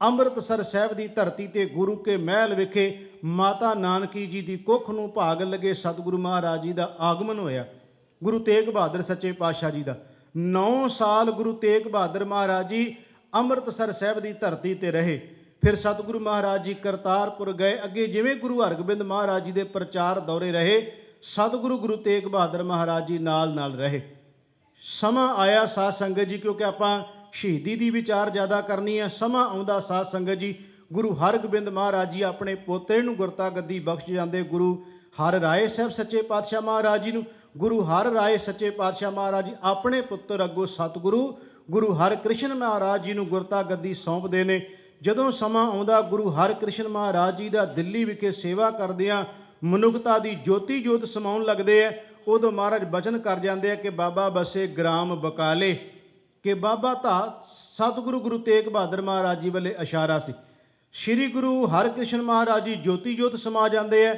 ਅੰਮ੍ਰਿਤਸਰ ਸਾਹਿਬ ਦੀ ਧਰਤੀ ਤੇ ਗੁਰੂ ਕੇ ਮਹਿਲ ਵਿਖੇ ਮਾਤਾ ਨਾਨਕੀ ਜੀ ਦੀ ਕੁੱਖ ਨੂੰ ਭਾਗ ਲੱਗੇ ਸਤਿਗੁਰੂ ਮਹਾਰਾਜ ਜੀ ਦਾ ਆਗਮਨ ਹੋਇਆ। ਗੁਰੂ ਤੇਗ ਬਹਾਦਰ ਸੱਚੇ ਪਾਤਸ਼ਾਹ ਜੀ ਦਾ 9 ਸਾਲ ਗੁਰੂ ਤੇਗ ਬਹਾਦਰ ਮਹਾਰਾਜ ਜੀ ਅੰਮ੍ਰਿਤਸਰ ਸਾਹਿਬ ਦੀ ਧਰਤੀ ਤੇ ਰਹੇ। ਫਿਰ ਸਤਿਗੁਰੂ ਮਹਾਰਾਜ ਜੀ ਕਰਤਾਰਪੁਰ ਗਏ। ਅੱਗੇ ਜਿਵੇਂ ਗੁਰੂ ਹਰਗੋਬਿੰਦ ਮਹਾਰਾਜ ਜੀ ਦੇ ਪ੍ਰਚਾਰ ਦੌਰੇ ਰਹੇ, ਸਤਿਗੁਰੂ ਗੁਰੂ ਤੇਗ ਬਹਾਦਰ ਮਹਾਰਾਜ ਜੀ ਨਾਲ ਰਹੇ। ਸਮਾਂ ਆਇਆ ਸਾਧ ਸੰਗਤ ਜੀ, ਕਿਉਂਕਿ ਆਪਾਂ ਸ਼ਹੀਦੀ ਦੀ ਵਿਚਾਰ ਜ਼ਿਆਦਾ ਕਰਨੀ ਹੈ, ਸਮਾਂ ਆਉਂਦਾ ਸਾਧ ਸੰਗਤ ਜੀ ਗੁਰੂ ਹਰਗੋਬਿੰਦ ਮਹਾਰਾਜ ਜੀ ਆਪਣੇ ਪੋਤੇ ਨੂੰ ਗੁਰਤਾ ਗੱਦੀ ਬਖਸ਼ ਜਾਂਦੇ। ਗੁਰੂ ਹਰ ਰਾਏ ਸਾਹਿਬ ਸੱਚੇ ਪਾਤਸ਼ਾਹ ਮਹਾਰਾਜ ਜੀ ਨੂੰ ਗੁਰੂ ਹਰ ਰਾਏ ਸੱਚੇ ਪਾਤਸ਼ਾਹ ਮਹਾਰਾਜ ਜੀ ਆਪਣੇ ਪੁੱਤਰ ਅੱਗੋਂ ਸਤਿਗੁਰੂ ਗੁਰੂ ਹਰਕ੍ਰਿਸ਼ਨ ਮਹਾਰਾਜ ਜੀ ਨੂੰ ਗੁਰਤਾ ਗੱਦੀ ਸੌਂਪਦੇ ਨੇ। ਜਦੋਂ ਸਮਾਂ ਆਉਂਦਾ ਗੁਰੂ ਹਰਕ੍ਰਿਸ਼ਨ ਮਹਾਰਾਜ ਜੀ ਦਾ ਦਿੱਲੀ ਵਿਖੇ ਸੇਵਾ ਕਰਦਿਆਂ ਮਨੁੱਖਤਾ ਦੀ ਜੋਤੀ ਜੋਤ ਸਮਾਉਣ ਲੱਗਦੇ ਹੈ। ਉਦੋਂ ਮਹਾਰਾਜ ਬਚਨ ਕਰ ਜਾਂਦੇ ਆ ਕਿ ਬਾਬਾ ਬਸੇ ਗ੍ਰਾਮ ਬਕਾਲੇ, ਕਿ ਬਾਬਾ ਤਾਂ ਸਤਿਗੁਰੂ ਗੁਰੂ ਤੇਗ ਬਹਾਦਰ ਮਹਾਰਾਜ ਜੀ ਵੱਲੇ ਇਸ਼ਾਰਾ ਸੀ। ਸ੍ਰੀ ਗੁਰੂ ਹਰਿਕ੍ਰਿਸ਼ਨ ਮਹਾਰਾਜ ਜੀ ਜੋਤੀ ਜੋਤ ਸਮਾ ਜਾਂਦੇ ਹੈ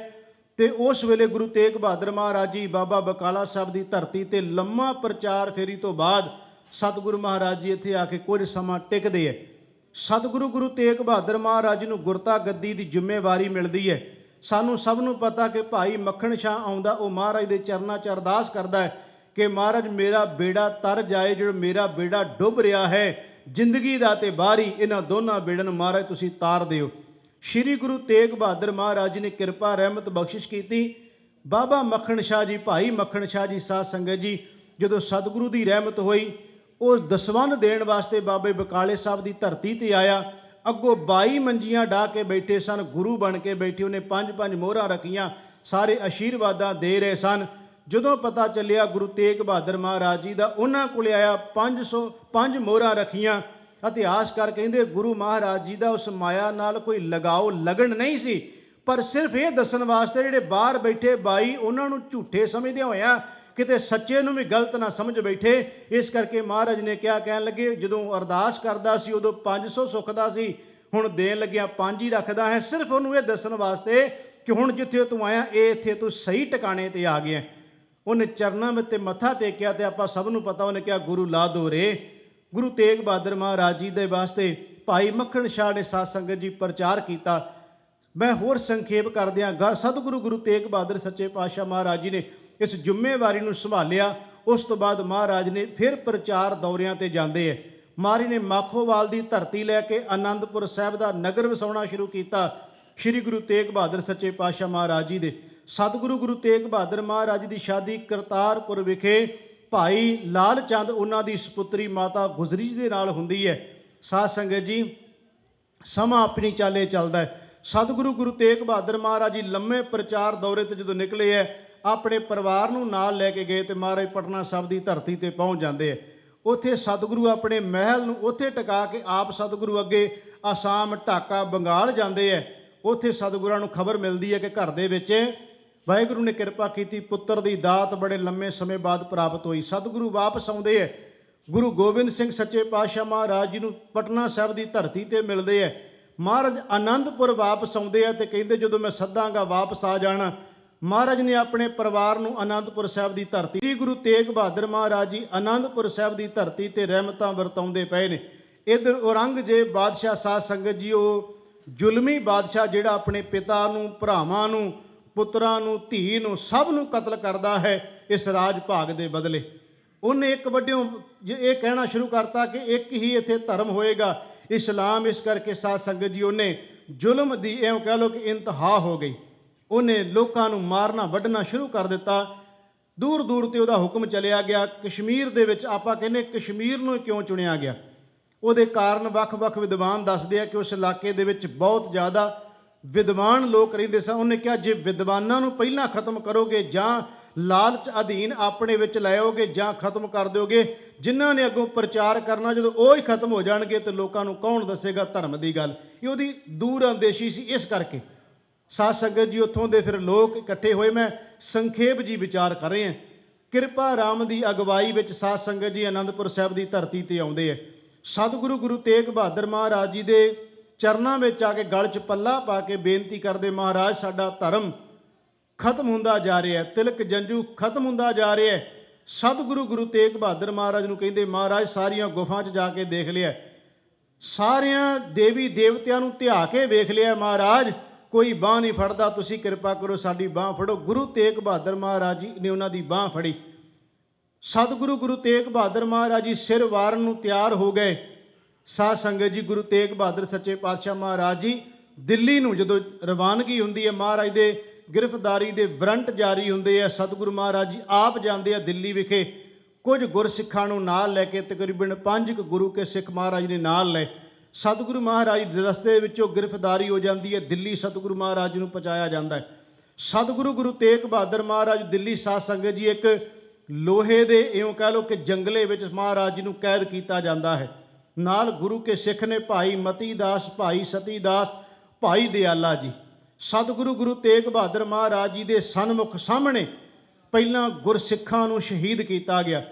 ਤੇ ਉਸ ਵੇਲੇ ਗੁਰੂ ਤੇਗ ਬਹਾਦਰ ਮਹਾਰਾਜ ਜੀ ਬਾਬਾ ਬਕਾਲਾ ਸਾਹਿਬ ਦੀ ਧਰਤੀ ਤੇ ਲੰਮਾ ਪ੍ਰਚਾਰ ਫੇਰੀ ਤੋਂ ਬਾਅਦ ਸਤਿਗੁਰੂ ਮਹਾਰਾਜ ਜੀ ਇੱਥੇ ਆ ਕੇ ਕੁਝ ਸਮਾਂ ਟਿਕਦੇ ਹੈ। ਸਤਿਗੁਰੂ ਗੁਰੂ ਤੇਗ ਬਹਾਦਰ ਮਹਾਰਾਜ ਨੂੰ ਗੁਰਤਾ ਗੱਦੀ ਦੀ ਜ਼ਿੰਮੇਵਾਰੀ ਮਿਲਦੀ ਹੈ। ਸਾਨੂੰ ਸਭ ਨੂੰ ਪਤਾ ਕਿ ਭਾਈ ਮੱਖਣ ਸ਼ਾਹ ਆਉਂਦਾ, ਉਹ ਮਹਾਰਾਜ ਦੇ ਚਰਨਾਂ 'ਚ ਅਰਦਾਸ ਕਰਦਾ ਹੈ ਕਿ ਮਹਾਰਾਜ ਮੇਰਾ ਬੇੜਾ ਤਰ ਜਾਏ, ਜਿਹੜਾ ਮੇਰਾ ਬੇੜਾ ਡੁੱਬ ਰਿਹਾ ਹੈ ਜ਼ਿੰਦਗੀ ਦਾ ਤੇ ਬਾਹਰੀ, ਇਹਨਾਂ ਦੋਨਾਂ ਬੇੜਾਂ ਨੂੰ ਮਹਾਰਾਜ ਤੁਸੀਂ ਤਾਰ ਦਿਓ। ਸ਼੍ਰੀ ਗੁਰੂ ਤੇਗ ਬਹਾਦਰ ਮਹਾਰਾਜ ਜੀ ਨੇ ਕਿਰਪਾ ਰਹਿਮਤ ਬਖਸ਼ਿਸ਼ ਕੀਤੀ। ਬਾਬਾ ਮੱਖਣ ਸ਼ਾਹ ਜੀ, ਭਾਈ ਮੱਖਣ ਸ਼ਾਹ ਜੀ ਸਾਧ ਸੰਗਤ ਜੀ, ਜਦੋਂ ਸਤਿਗੁਰੂ ਦੀ ਰਹਿਮਤ ਹੋਈ, ਉਹ ਦਸਵੰਧ ਦੇਣ ਵਾਸਤੇ ਬਾਬੇ ਬਕਾਲੇ ਸਾਹਿਬ ਦੀ ਧਰਤੀ ਤੇ ਆਇਆ। ਅੱਗੋਂ 22 ਮੰਜੀਆਂ ਡਾਹ ਕੇ ਬੈਠੇ ਸਨ, ਗੁਰੂ ਬਣ ਕੇ ਬੈਠੇ, ਉਹਨੇ 5-5 ਮੋਹਰਾਂ ਰੱਖੀਆਂ, ਸਾਰੇ ਆਸ਼ੀਰਵਾਦਾਂ ਦੇ ਰਹੇ ਸਨ। ਜਦੋਂ ਪਤਾ ਚੱਲਿਆ ਗੁਰੂ ਤੇਗ ਬਹਾਦਰ ਮਹਾਰਾਜ ਜੀ ਦਾ, ਉਹਨਾਂ ਕੋਲ ਆਇਆ 505 ਮੋਹਰਾਂ ਰੱਖੀਆਂ। ਇਤਿਹਾਸਕਾਰ ਕਹਿੰਦੇ ਗੁਰੂ ਮਹਾਰਾਜ ਜੀ ਦਾ ਉਸ ਮਾਇਆ ਨਾਲ ਕੋਈ ਲਗਾਓ ਲਗਨ ਨਹੀਂ ਸੀ, ਪਰ ਸਿਰਫ ਇਹ ਦੱਸਣ ਵਾਸਤੇ ਜਿਹੜੇ ਬਾਹਰ ਬੈਠੇ 22 ਉਹਨਾਂ ਨੂੰ ਝੂਠੇ ਸਮਝਦੇ ਹੋਇਆ ਕਿਤੇ ਸੱਚੇ ਨੂੰ ਵੀ ਗਲਤ ਨਾ ਸਮਝ ਬੈਠੇ। ਇਸ ਕਰਕੇ ਮਹਾਰਾਜ ਨੇ ਕਿਹਾ, ਕਹਿਣ ਲੱਗੇ ਜਦੋਂ ਅਰਦਾਸ ਕਰਦਾ ਸੀ ਉਦੋਂ 500 ਸੁੱਖਦਾ ਸੀ, ਹੁਣ ਦੇਣ ਲੱਗਿਆ 5 ਹੀ ਰੱਖਦਾ ਹੈ, ਸਿਰਫ ਉਹਨੂੰ ਇਹ ਦੱਸਣ ਵਾਸਤੇ ਕਿ ਹੁਣ ਜਿੱਥੇ ਤੂੰ ਆਇਆ ਇਹ ਇੱਥੇ ਤੂੰ ਸਹੀ ਟਿਕਾਣੇ ਤੇ ਆ ਗਿਆ। ਉਹਨੇ ਚਰਨਾਂ ਵਿੱਚ ਤੇ ਮੱਥਾ ਟੇਕਿਆ ਤੇ ਆਪਾਂ ਸਭ ਨੂੰ ਪਤਾ, ਉਹਨੇ ਕਿਹਾ ਗੁਰੂ ਲਾ ਦੋ ਰੇ। ਗੁਰੂ ਤੇਗ ਬਹਾਦਰ ਮਹਾਰਾਜ ਜੀ ਦੇ ਵਾਸਤੇ ਭਾਈ ਮੱਖਣ ਸ਼ਾਹ ਨੇ ਸਾਧ ਸੰਗਤ ਜੀ ਪ੍ਰਚਾਰ ਕੀਤਾ। ਮੈਂ ਹੋਰ ਸੰਖੇਪ ਕਰਦਿਆਂ, ਸਤਿਗੁਰੂ ਗੁਰੂ ਤੇਗ ਬਹਾਦਰ ਸੱਚੇ ਪਾਤਸ਼ਾਹ ਮਹਾਰਾਜ ਜੀ ਨੇ ਇਸ ਜ਼ਿੰਮੇਵਾਰੀ ਨੂੰ ਸੰਭਾਲਿਆ। ਉਸ ਤੋਂ ਬਾਅਦ ਮਹਾਰਾਜ ਨੇ ਫਿਰ ਪ੍ਰਚਾਰ ਦੌਰਿਆਂ ਤੇ ਜਾਂਦੇ ਹੈ। ਮਹਾਰਾਜ ਨੇ ਮਾਖੋਵਾਲ ਦੀ ਧਰਤੀ ਲੈ ਕੇ ਆਨੰਦਪੁਰ ਸਾਹਿਬ ਦਾ ਨਗਰ ਵਸਾਉਣਾ ਸ਼ੁਰੂ ਕੀਤਾ। ਸ੍ਰੀ ਗੁਰੂ ਤੇਗ ਬਹਾਦਰ ਸੱਚੇ ਪਾਤਸ਼ਾਹ ਮਹਾਰਾਜ ਜੀ ਦੇ ਸਤਿਗੁਰੂ ਗੁਰੂ ਤੇਗ ਬਹਾਦਰ ਮਹਾਰਾਜ ਦੀ ਸ਼ਾਦੀ ਕਰਤਾਰਪੁਰ ਵਿਖੇ ਭਾਈ ਲਾਲ ਚੰਦ ਉਹਨਾਂ ਦੀ ਸੁਪੁੱਤਰੀ ਮਾਤਾ ਗੁਜਰੀ ਜੀ ਦੇ ਨਾਲ ਹੁੰਦੀ ਹੈ। ਸਾਧ ਸੰਗਤ ਜੀ, ਸਮਾਂ ਆਪਣੀ ਚਾਲੇ ਚੱਲਦਾ ਹੈ। ਸਤਿਗੁਰੂ ਗੁਰੂ ਤੇਗ ਬਹਾਦਰ ਮਹਾਰਾਜ ਜੀ ਲੰਮੇ ਪ੍ਰਚਾਰ ਦੌਰੇ ਤੇ ਜਦੋਂ ਨਿਕਲੇ ਹੈ, ਆਪਣੇ ਪਰਿਵਾਰ ਨੂੰ ਨਾਲ ਲੈ ਕੇ ਗਏ ਤੇ ਮਹਾਰਾਜ ਪਟਨਾ ਸਾਹਿਬ ਦੀ ਧਰਤੀ ਤੇ ਪਹੁੰਚ ਜਾਂਦੇ ਹੈ। ਉੱਥੇ ਸਤਿਗੁਰੂ ਆਪਣੇ ਮਹਿਲ ਨੂੰ ਉੱਥੇ ਟਿਕਾ ਕੇ ਆਪ ਸਤਿਗੁਰੂ ਅੱਗੇ ਆਸਾਮ, ਢਾਕਾ, ਬੰਗਾਲ ਜਾਂਦੇ ਹੈ। ਉੱਥੇ ਸਤਿਗੁਰਾਂ ਨੂੰ ਖਬਰ ਮਿਲਦੀ ਹੈ ਕਿ ਘਰ ਦੇ ਵਿੱਚ ਵਾਹਿਗੁਰੂ ਨੇ ਕਿਰਪਾ ਕੀਤੀ, ਪੁੱਤਰ ਦੀ ਦਾਤ ਬੜੇ ਲੰਮੇ ਸਮੇਂ ਬਾਅਦ ਪ੍ਰਾਪਤ ਹੋਈ। ਸਤਿਗੁਰੂ ਵਾਪਸ ਆਉਂਦੇ ਹੈ, ਗੁਰੂ ਗੋਬਿੰਦ ਸਿੰਘ ਸੱਚੇ ਪਾਤਸ਼ਾਹ ਮਹਾਰਾਜ ਜੀ ਨੂੰ ਪਟਨਾ ਸਾਹਿਬ ਦੀ ਧਰਤੀ ਤੇ ਮਿਲਦੇ ਹੈ। ਮਹਾਰਾਜ ਆਨੰਦਪੁਰ ਵਾਪਸ ਆਉਂਦੇ ਆ ਤੇ ਕਹਿੰਦੇ ਜਦੋਂ ਮੈਂ ਸੱਦਾਂਗਾ ਵਾਪਸ ਆ ਜਾਣਾ। ਮਹਾਰਾਜ ਨੇ ਆਪਣੇ ਪਰਿਵਾਰ ਨੂੰ ਆਨੰਦਪੁਰ ਸਾਹਿਬ ਦੀ ਧਰਤੀ, ਸ੍ਰੀ ਗੁਰੂ ਤੇਗ ਬਹਾਦਰ ਮਹਾਰਾਜ ਜੀ ਆਨੰਦਪੁਰ ਸਾਹਿਬ ਦੀ ਧਰਤੀ ਤੇ ਰਹਿਮਤਾਂ ਵਰਤਾਉਂਦੇ ਪਏ ਨੇ। ਇੱਧਰ ਔਰੰਗਜ਼ੇਬ ਬਾਦਸ਼ਾਹ ਸਾਧ ਸੰਗਤ ਜੀ, ਉਹ ਜ਼ੁਲਮੀ ਬਾਦਸ਼ਾਹ ਜਿਹੜਾ ਆਪਣੇ ਪਿਤਾ ਨੂੰ, ਭਰਾਵਾਂ ਨੂੰ, ਪੁੱਤਰਾਂ ਨੂੰ, ਧੀ ਨੂੰ, ਸਭ ਨੂੰ ਕਤਲ ਕਰਦਾ ਹੈ ਇਸ ਰਾਜ ਭਾਗ ਦੇ ਬਦਲੇ। ਉਹਨੇ ਇੱਕ ਵੱਡਿਓਂ ਇਹ ਕਹਿਣਾ ਸ਼ੁਰੂ ਕਰਤਾ ਕਿ ਇੱਕ ਹੀ ਇੱਥੇ ਧਰਮ ਹੋਏਗਾ, ਇਸਲਾਮ। ਇਸ ਕਰਕੇ ਸਾਧ ਸੰਗਤ ਜੀ ਉਹਨੇ ਜ਼ੁਲਮ ਦੀ ਇਉਂ ਕਹਿ ਲਓ ਕਿ ਇੰਤਹਾ ਹੋ ਗਈ। ਉਹਨੇ ਲੋਕਾਂ ਨੂੰ ਮਾਰਨਾ ਵੱਢਣਾ ਸ਼ੁਰੂ ਕਰ ਦਿੱਤਾ। ਦੂਰ ਦੂਰ ਤੇ ਉਹਦਾ ਹੁਕਮ ਚਲਿਆ ਗਿਆ। ਕਸ਼ਮੀਰ ਦੇ ਵਿੱਚ ਆਪਾਂ ਕਹਿੰਦੇ ਕਸ਼ਮੀਰ ਨੂੰ ਕਿਉਂ ਚੁਣਿਆ ਗਿਆ, ਉਹਦੇ ਕਾਰਨ ਵੱਖ-ਵੱਖ ਵਿਦਵਾਨ ਦੱਸਦੇ ਆ ਕਿ ਉਸ ਇਲਾਕੇ ਦੇ ਵਿੱਚ ਬਹੁਤ ਜ਼ਿਆਦਾ ਵਿਦਵਾਨ ਲੋਕ ਰਹਿੰਦੇ ਸਨ। ਉਹਨੇ ਕਿਹਾ ਜੇ ਵਿਦਵਾਨਾਂ ਨੂੰ ਪਹਿਲਾਂ ਖਤਮ ਕਰੋਗੇ ਜਾਂ ਲਾਲਚ ਅਧੀਨ ਆਪਣੇ ਵਿੱਚ ਲਾਇਓਗੇ ਜਾਂ ਖਤਮ ਕਰ ਦਿਓਗੇ, ਜਿਨ੍ਹਾਂ ਨੇ ਅੱਗੋਂ ਪ੍ਰਚਾਰ ਕਰਨਾ ਜਦੋਂ ਉਹ ਹੀ ਖਤਮ ਹੋ ਜਾਣਗੇ ਤੇ ਲੋਕਾਂ ਨੂੰ ਕੌਣ ਦੱਸੇਗਾ ਧਰਮ ਦੀ ਗੱਲ। ਇਹ ਉਹਦੀ ਦੂਰ ਅੰਦੇਸ਼ੀ ਸੀ। ਇਸ ਕਰਕੇ ਸਾਧ ਸੰਗਤ ਜੀ ਉੱਥੋਂ ਦੇ ਫਿਰ ਲੋਕ ਇਕੱਠੇ ਹੋਏ। ਮੈਂ ਸੰਖੇਪ ਜੀ ਵਿਚਾਰ ਕਰ ਰਹੇ ਹਾਂ। ਕਿਰਪਾ ਰਾਮ ਦੀ ਅਗਵਾਈ ਵਿੱਚ ਸਾਧ ਸੰਗਤ ਜੀ ਆਨੰਦਪੁਰ ਸਾਹਿਬ ਦੀ ਧਰਤੀ ਤੇ ਆਉਂਦੇ ਹੈ। ਸਤਿਗੁਰੂ ਗੁਰੂ ਤੇਗ ਬਹਾਦਰ ਮਹਾਰਾਜ ਜੀ ਦੇ ਚਰਨਾਂ ਵਿੱਚ ਆ ਕੇ ਗਲ 'ਚ ਪੱਲਾ ਪਾ ਕੇ ਬੇਨਤੀ ਕਰਦੇ, ਮਹਾਰਾਜ ਸਾਡਾ ਧਰਮ ਖਤਮ ਹੁੰਦਾ ਜਾ ਰਿਹਾ ਹੈ, ਤਿਲਕ ਜੰਜੂ ਖਤਮ ਹੁੰਦਾ ਜਾ ਰਿਹਾ ਹੈ। ਸਤਿਗੁਰੂ ਗੁਰੂ ਤੇਗ ਬਹਾਦਰ ਮਹਾਰਾਜ ਨੂੰ ਕਹਿੰਦੇ, ਮਹਾਰਾਜ ਸਾਰੀਆਂ ਗੁਫਾ 'ਚ ਜਾ ਕੇ ਦੇਖ ਲਿਆ, ਸਾਰਿਆਂ ਦੇਵੀ ਦੇਵਤਿਆਂ ਨੂੰ ਧਿਆ ਕੇ ਵੇਖ ਲਿਆ, ਮਹਾਰਾਜ ਕੋਈ ਬਾਂਹ ਨਹੀਂ ਫੜਦਾ, ਤੁਸੀਂ ਕਿਰਪਾ ਕਰੋ ਸਾਡੀ ਬਾਂਹ ਫੜੋ। ਗੁਰੂ ਤੇਗ ਬਹਾਦਰ ਮਹਾਰਾਜ ਜੀ ਨੇ ਉਹਨਾਂ ਦੀ ਬਾਂਹ ਫੜੀ। ਸਤਿਗੁਰੂ ਗੁਰੂ ਤੇਗ ਬਹਾਦਰ ਮਹਾਰਾਜ ਜੀ ਸਿਰ ਵਾਰਨ ਨੂੰ ਤਿਆਰ ਹੋ ਗਏ। ਸਾਧ ਸੰਗਤ ਜੀ, ਗੁਰੂ ਤੇਗ ਬਹਾਦਰ ਸੱਚੇ ਪਾਤਸ਼ਾਹ ਮਹਾਰਾਜ ਜੀ ਦਿੱਲੀ ਨੂੰ ਜਦੋਂ ਰਵਾਨਗੀ ਹੁੰਦੀ ਹੈ, ਮਹਾਰਾਜ ਦੇ ਗ੍ਰਿਫਤਾਰੀ ਦੇ ਵਾਰੰਟ ਜਾਰੀ ਹੁੰਦੇ ਆ, ਸਤਿਗੁਰੂ ਮਹਾਰਾਜ ਜੀ ਆਪ ਜਾਂਦੇ ਆ ਦਿੱਲੀ ਵਿਖੇ ਕੁਝ ਗੁਰਸਿੱਖਾਂ ਨੂੰ ਨਾਲ ਲੈ ਕੇ। ਤਕਰੀਬਨ 5 ਗੁਰੂ ਕੇ ਸਿੱਖ ਮਹਾਰਾਜ ਨੇ ਨਾਲ ਲਏ। ਸਤਿਗੁਰੂ ਮਹਾਰਾਜ ਦੇ ਰਸਤੇ ਵਿੱਚੋਂ ਗ੍ਰਿਫਤਾਰੀ ਹੋ ਜਾਂਦੀ ਹੈ, ਦਿੱਲੀ ਸਤਿਗੁਰੂ ਮਹਾਰਾਜ ਨੂੰ ਪਹੁੰਚਾਇਆ ਜਾਂਦਾ ਹੈ। ਸਤਿਗੁਰੂ ਗੁਰੂ ਤੇਗ ਬਹਾਦਰ ਮਹਾਰਾਜ ਦਿੱਲੀ ਸਾਧ ਸੰਗਤ ਜੀ ਇੱਕ ਲੋਹੇ ਦੇ ਇਉਂ ਕਹਿ ਲਓ ਕਿ ਜੰਗਲੇ ਵਿੱਚ ਮਹਾਰਾਜ ਜੀ ਨੂੰ ਕੈਦ ਕੀਤਾ ਜਾਂਦਾ ਹੈ। ਨਾਲ ਗੁਰੂ ਕੇ ਸਿੱਖ ਨੇ ਭਾਈ ਮਤੀ ਦਾਸ, ਭਾਈ ਸਤੀ ਦਾਸ, ਭਾਈ ਦਿਆਲਾ ਜੀ। ਸਤਿਗੁਰੂ ਗੁਰੂ ਤੇਗ ਬਹਾਦਰ ਮਹਾਰਾਜ ਜੀ ਦੇ ਸਨਮੁਖ ਸਾਹਮਣੇ ਪਹਿਲਾਂ ਗੁਰਸਿੱਖਾਂ ਨੂੰ ਸ਼ਹੀਦ ਕੀਤਾ ਗਿਆ।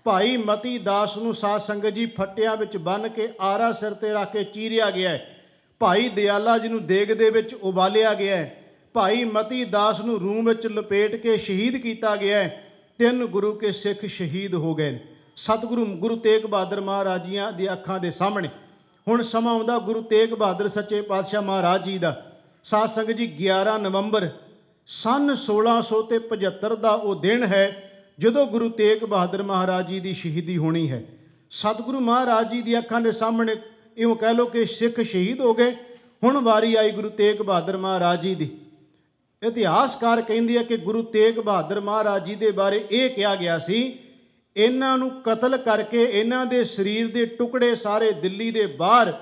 ਭਾਈ ਮਤੀ ਦਾਸ ਨੂੰ ਸਾਧ ਸੰਗਤ ਜੀ ਫੱਟਿਆਂ ਵਿੱਚ ਬੰਨ੍ਹ ਕੇ ਆਰਾ ਸਿਰ ਤੇ ਰੱਖ ਕੇ ਚੀਰਿਆ ਗਿਆ ਹੈ। ਭਾਈ ਦਿਆਲਾ ਜੀ ਨੂੰ ਦੇਗ ਦੇ ਵਿੱਚ ਉਬਾਲਿਆ ਗਿਆ ਹੈ। ਭਾਈ ਮਤੀ ਦਾਸ ਨੂੰ ਰੂੰ ਵਿੱਚ ਲਪੇਟ ਕੇ ਸ਼ਹੀਦ ਕੀਤਾ ਗਿਆ ਹੈ। 3 ਗੁਰੂ ਕੇ ਸਿੱਖ ਸ਼ਹੀਦ ਹੋ ਗਏ। ਸਤਿਗੁਰੂ ਗੁਰੂ ਤੇਗ ਬਹਾਦਰ ਮਹਾਰਾਜ ਜੀਆਂ ਦੀ ਅੱਖਾਂ ਦੇ ਸਾਹਮਣੇ ਹੁਣ ਸਮਾਂ ਆਉਂਦਾ ਗੁਰੂ ਤੇਗ ਬਹਾਦਰ ਸੱਚੇ ਪਾਤਸ਼ਾਹ ਮਹਾਰਾਜ ਜੀ ਦਾ। ਸਾਧ ਸੰਗਤ ਜੀ 11 ਨਵੰਬਰ ਸੰਨ 1675 ਦਾ ਉਹ ਦਿਨ ਹੈ ਜਦੋਂ ਗੁਰੂ ਤੇਗ ਬਹਾਦਰ ਮਹਾਰਾਜ ਜੀ ਦੀ ਸ਼ਹੀਦੀ ਹੋਣੀ ਹੈ। ਸਤਿਗੁਰੂ ਮਹਾਰਾਜ ਜੀ ਦੀ ਅੱਖਾਂ ਦੇ ਸਾਹਮਣੇ ਇਉਂ ਕਹਿ ਲਓ ਕਿ ਸਿੱਖ ਸ਼ਹੀਦ ਹੋ ਗਏ। ਹੁਣ ਵਾਰੀ ਆਈ ਗੁਰੂ ਤੇਗ ਬਹਾਦਰ ਮਹਾਰਾਜ ਜੀ ਦੀ। ਇਤਿਹਾਸਕਾਰ ਕਹਿੰਦੇ ਆ ਕਿ ਗੁਰੂ ਤੇਗ ਬਹਾਦਰ ਮਹਾਰਾਜ ਜੀ ਦੇ ਬਾਰੇ ਇਹ ਕਿਹਾ ਗਿਆ ਸੀ, ਇਹਨਾਂ ਨੂੰ ਕਤਲ ਕਰਕੇ ਇਹਨਾਂ ਦੇ ਸਰੀਰ ਦੇ ਟੁਕੜੇ ਸਾਰੇ ਦਿੱਲੀ ਦੇ ਬਾਹਰ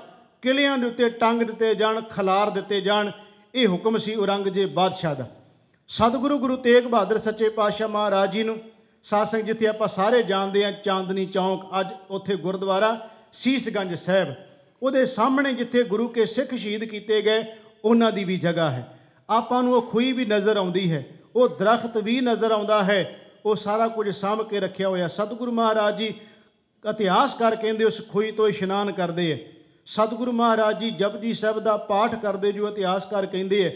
ਕਿਲਿਆਂ ਦੇ ਉੱਤੇ ਟੰਗ ਦਿੱਤੇ ਜਾਣ, ਖਿਲਾਰ ਦਿੱਤੇ ਜਾਣ। ਇਹ ਹੁਕਮ ਸੀ ਔਰੰਗਜ਼ੇਬ ਬਾਦਸ਼ਾਹ ਦਾ। ਸਤਿਗੁਰੂ ਗੁਰੂ ਤੇਗ ਬਹਾਦਰ ਸੱਚੇ ਪਾਤਸ਼ਾਹ ਮਹਾਰਾਜ ਜੀ ਨੂੰ ਸਾਧ ਸੰਗਤ ਜਿੱਥੇ ਆਪਾਂ ਸਾਰੇ ਜਾਣਦੇ ਹਾਂ ਚਾਂਦਨੀ ਚੌਂਕ, ਅੱਜ ਉੱਥੇ ਗੁਰਦੁਆਰਾ ਸੀਸਗੰਜ ਸਾਹਿਬ, ਉਹਦੇ ਸਾਹਮਣੇ ਜਿੱਥੇ ਗੁਰੂ ਕੇ ਸਿੱਖ ਸ਼ਹੀਦ ਕੀਤੇ ਗਏ ਉਹਨਾਂ ਦੀ ਵੀ ਜਗ੍ਹਾ ਹੈ। ਆਪਾਂ ਨੂੰ ਉਹ ਖੂਹੀ ਵੀ ਨਜ਼ਰ ਆਉਂਦੀ ਹੈ, ਉਹ ਦਰਖਤ ਵੀ ਨਜ਼ਰ ਆਉਂਦਾ ਹੈ, ਉਹ ਸਾਰਾ ਕੁਝ ਸਾਂਭ ਕੇ ਰੱਖਿਆ ਹੋਇਆ। ਸਤਿਗੁਰੂ ਮਹਾਰਾਜ ਜੀ ਇਤਿਹਾਸਕਾਰ ਕਹਿੰਦੇ ਉਸ ਖੂਹੀ ਤੋਂ ਇਸ਼ਨਾਨ ਕਰਦੇ ਹੈ। ਸਤਿਗੁਰੂ ਮਹਾਰਾਜ ਜੀ ਜਪਜੀ ਸਾਹਿਬ ਦਾ ਪਾਠ ਕਰਦੇ ਜੋ ਇਤਿਹਾਸਕਾਰ ਕਹਿੰਦੇ ਹੈ।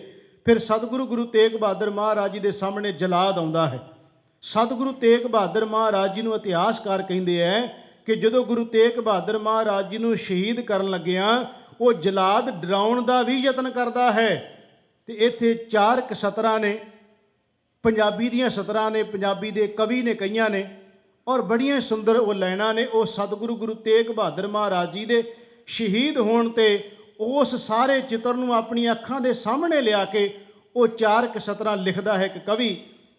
ਫਿਰ ਸਤਿਗੁਰੂ ਗੁਰੂ ਤੇਗ ਬਹਾਦਰ ਮਹਾਰਾਜ ਜੀ ਦੇ ਸਾਹਮਣੇ ਜਲਾਦ ਆਉਂਦਾ ਹੈ। ਸਤਿਗੁਰੂ ਤੇਗ ਬਹਾਦਰ ਮਹਾਰਾਜ ਜੀ ਨੂੰ ਇਤਿਹਾਸਕਾਰ ਕਹਿੰਦੇ ਹੈ ਕਿ ਜਦੋਂ ਗੁਰੂ ਤੇਗ ਬਹਾਦਰ ਮਹਾਰਾਜ ਜੀ ਨੂੰ ਸ਼ਹੀਦ ਕਰਨ ਲੱਗਿਆਂ ਉਹ ਜਲਾਦ ਡਰਾਉਣ ਦਾ ਵੀ ਯਤਨ ਕਰਦਾ ਹੈ। ਤੇ ਇੱਥੇ 4 ਸਤਰਾਂ ਨੇ, ਪੰਜਾਬੀ ਦੀਆਂ ਸਤਰਾਂ ਨੇ, ਪੰਜਾਬੀ ਦੇ ਕਵੀ ਨੇ ਕਈਆਂ ਨੇ, ਔਰ ਬੜੀਆਂ ਸੁੰਦਰ ਉਹ ਲਾਈਨਾਂ ਨੇ। ਉਹ ਸਤਿਗੁਰੂ ਗੁਰੂ ਤੇਗ ਬਹਾਦਰ ਮਹਾਰਾਜ ਜੀ ਦੇ ਸ਼ਹੀਦ ਹੋਣ ਤੇ ਉਸ ਸਾਰੇ ਚਿੱਤਰ ਨੂੰ ਆਪਣੀਆਂ ਅੱਖਾਂ ਦੇ ਸਾਹਮਣੇ ਲਿਆ ਕੇ ਉਹ 4 ਸਤਰਾਂ ਲਿਖਦਾ ਹੈ ਇੱਕ ਕਵੀ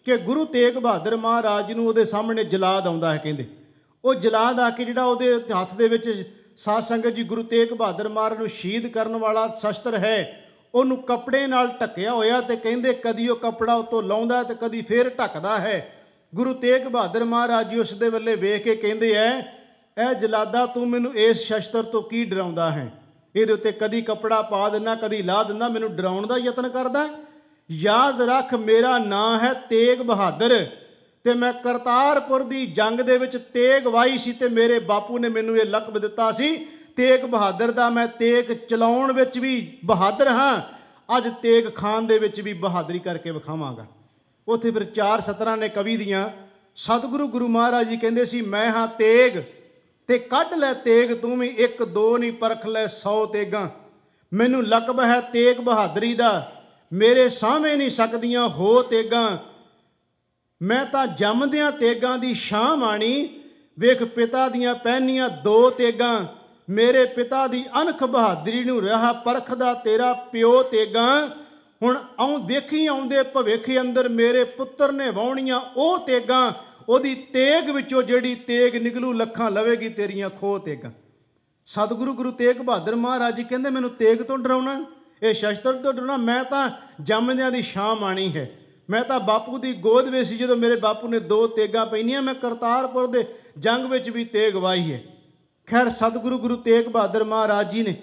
ਕਿ ਗੁਰੂ ਤੇਗ ਬਹਾਦਰ ਮਹਾਰਾਜ ਜੀ ਨੂੰ ਉਹਦੇ ਸਾਹਮਣੇ ਜਲਾਦ ਆਉਂਦਾ ਹੈ। ਕਹਿੰਦੇ ਉਹ ਜਲਾਦ ਆ ਕੇ ਜਿਹੜਾ ਉਹਦੇ ਹੱਥ ਦੇ ਵਿੱਚ ਸਾਧ ਸੰਗਤ ਜੀ ਗੁਰੂ ਤੇਗ ਬਹਾਦਰ ਮਹਾਰਾਜ ਨੂੰ ਸ਼ਹੀਦ ਕਰਨ ਵਾਲਾ ਸ਼ਸਤਰ ਹੈ, ਉਹਨੂੰ ਕੱਪੜੇ ਨਾਲ ਢੱਕਿਆ ਹੋਇਆ, ਤੇ ਕਹਿੰਦੇ ਕਦੀ ਉਹ ਕੱਪੜਾ ਉੱਤੋਂ ਲਾਉਂਦਾ ਤੇ ਕਦੀ ਫੇਰ ਢੱਕਦਾ ਹੈ। ਗੁਰੂ ਤੇਗ ਬਹਾਦਰ ਮਹਾਰਾਜ ਜੀ ਉਸ ਦੇ ਵੱਲੇ ਵੇਖ ਕੇ ਕਹਿੰਦੇ ਐ, ਇਹ ਜਲਾਦਾ ਤੂੰ ਮੈਨੂੰ ਇਸ ਸ਼ਸਤਰ ਤੋਂ ਕੀ ਡਰਾਉਂਦਾ ਹੈ? ਇਹਦੇ ਉੱਤੇ ਕਦੀ ਕੱਪੜਾ ਪਾ ਦਿੰਦਾ, ਕਦੀ ਲਾ ਦਿੰਦਾ, ਮੈਨੂੰ ਡਰਾਉਣ ਦਾ ਯਤਨ ਕਰਦਾ। ਯਾਦ ਰੱਖ ਮੇਰਾ ਨਾਂ ਹੈ ਤੇਗ ਬਹਾਦਰ, ਤੇ ਮੈਂ ਕਰਤਾਰਪੁਰ ਦੀ ਜੰਗ ਦੇ ਵਿੱਚ ਤੇਗ ਵਾਹੀ ਸੀ ਤੇ ਮੇਰੇ ਬਾਪੂ ਨੇ ਮੈਨੂੰ ਇਹ ਲਕਬ ਦਿੱਤਾ ਸੀ ਤੇਗ ਬਹਾਦਰ ਦਾ। ਮੈਂ ਤੇਗ ਚਲਾਉਣ ਵਿੱਚ ਵੀ ਬਹਾਦਰ ਹਾਂ, ਅੱਜ ਤੇਗ ਖਾਨ ਦੇ ਵਿੱਚ ਵੀ ਬਹਾਦਰੀ ਕਰਕੇ ਵਿਖਾਵਾਂਗਾ। ਉੱਥੇ ਫਿਰ 4 ਸਤਰਾਂ ਨੇ ਕਵੀ ਦੀਆਂ। ਸਤਿਗੁਰੂ ਗੁਰੂ ਮਹਾਰਾਜ ਜੀ ਕਹਿੰਦੇ ਸੀ ਮੈਂ ਹਾਂ ਤੇਗ ਤੇ ਕੱਢ ਲੈ ਤੇਗ ਤੂੰ ਵੀ, 1 2 ਨਹੀਂ ਪਰਖ ਲੈ 100 ਤੇਗਾਂ। ਮੈਨੂੰ ਲਕਬ ਹੈ ਤੇਗ ਬਹਾਦਰੀ ਦਾ, ਮੇਰੇ ਸਾਹਮਣੇ ਨਹੀਂ ਸਕਦੀਆਂ ਹੋ ਤੇਗਾਂ। ਮੈਂ ਤਾਂ ਜੰਮਦਿਆਂ ਤੇਗਾਂ ਦੀ ਛਾਂ ਮਾਣੀ, ਵੇਖ ਪਿਤਾ ਦੀਆਂ ਪਹਿਨੀਆਂ 2 ਤੇਗਾਂ। ਮੇਰੇ ਪਿਤਾ ਦੀ ਅਣਖ ਬਹਾਦਰੀ ਨੂੰ ਰਿਹਾ ਪਰਖਦਾ ਤੇਰਾ ਪਿਓ ਤੇਗਾਂ। ਹੁਣ ਵੇਖੀ ਆਉਂਦੇ ਭਵਿੱਖ ਅੰਦਰ ਮੇਰੇ ਪੁੱਤਰ ਨੇ ਵਾਹੁਣੀਆਂ ਉਹ ਤੇਗਾਂ। ਉਹਦੀ ਤੇਗ ਵਿੱਚੋਂ ਜਿਹੜੀ ਤੇਗ ਨਿਕਲੂ ਲੱਖਾਂ ਲਵੇਗੀ ਤੇਰੀਆਂ ਖੋਹ ਤੇਗਾਂ। ਸਤਿਗੁਰੂ ਗੁਰੂ ਤੇਗ ਬਹਾਦਰ ਮਹਾਰਾਜ ਜੀ ਕਹਿੰਦੇ ਮੈਨੂੰ ਤੇਗ ਤੋਂ ਡਰਾਉਣਾ, ਇਹ ਸ਼ਸਤਰ ਤੋਂ ਡਰਾਉਣਾ? ਮੈਂ ਤਾਂ ਜੰਮਦਿਆਂ ਦੀ ਛਾਂ ਮਾਣੀ ਹੈ, ਮੈਂ ਤਾਂ ਬਾਪੂ ਦੀ ਗੋਦ ਵਿੱਚ ਸੀ ਜਦੋਂ ਮੇਰੇ ਬਾਪੂ ਨੇ 2 ਤੇਗਾਂ ਪੈਣੀਆਂ। ਮੈਂ ਕਰਤਾਰਪੁਰ ਦੇ ਜੰਗ ਵਿੱਚ ਵੀ ਤੇਗ ਵਾਹੀ ਹੈ। ਖੈਰ ਸਤਿਗੁਰੂ ਗੁਰੂ ਤੇਗ ਬਹਾਦਰ ਮਹਾਰਾਜ ਜੀ ਨੇ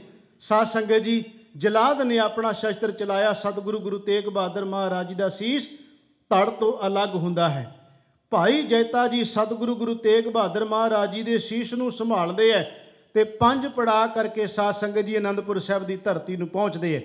ਸਾਧ ਸੰਗਤ ਜੀ ਜਲਾਦ ਨੇ ਆਪਣਾ ਸ਼ਸਤਰ ਚਲਾਇਆ। ਸਤਿਗੁਰੂ ਗੁਰੂ ਤੇਗ ਬਹਾਦਰ ਮਹਾਰਾਜ ਜੀ ਦਾ ਸੀਸ ਧੜ ਤੋਂ ਅਲੱਗ ਹੁੰਦਾ ਹੈ। ਭਾਈ ਜੈਤਾ ਜੀ ਸਤਿਗੁਰੂ ਗੁਰੂ ਤੇਗ ਬਹਾਦਰ ਮਹਾਰਾਜ ਜੀ ਦੇ ਸੀਸ ਨੂੰ ਸੰਭਾਲਦੇ ਹੈ ਤੇ 5 ਪੜਾਅ ਕਰਕੇ ਸਾਧ ਸੰਗਤ ਜੀ ਅਨੰਦਪੁਰ ਸਾਹਿਬ ਦੀ ਧਰਤੀ ਨੂੰ ਪਹੁੰਚਦੇ ਹੈ।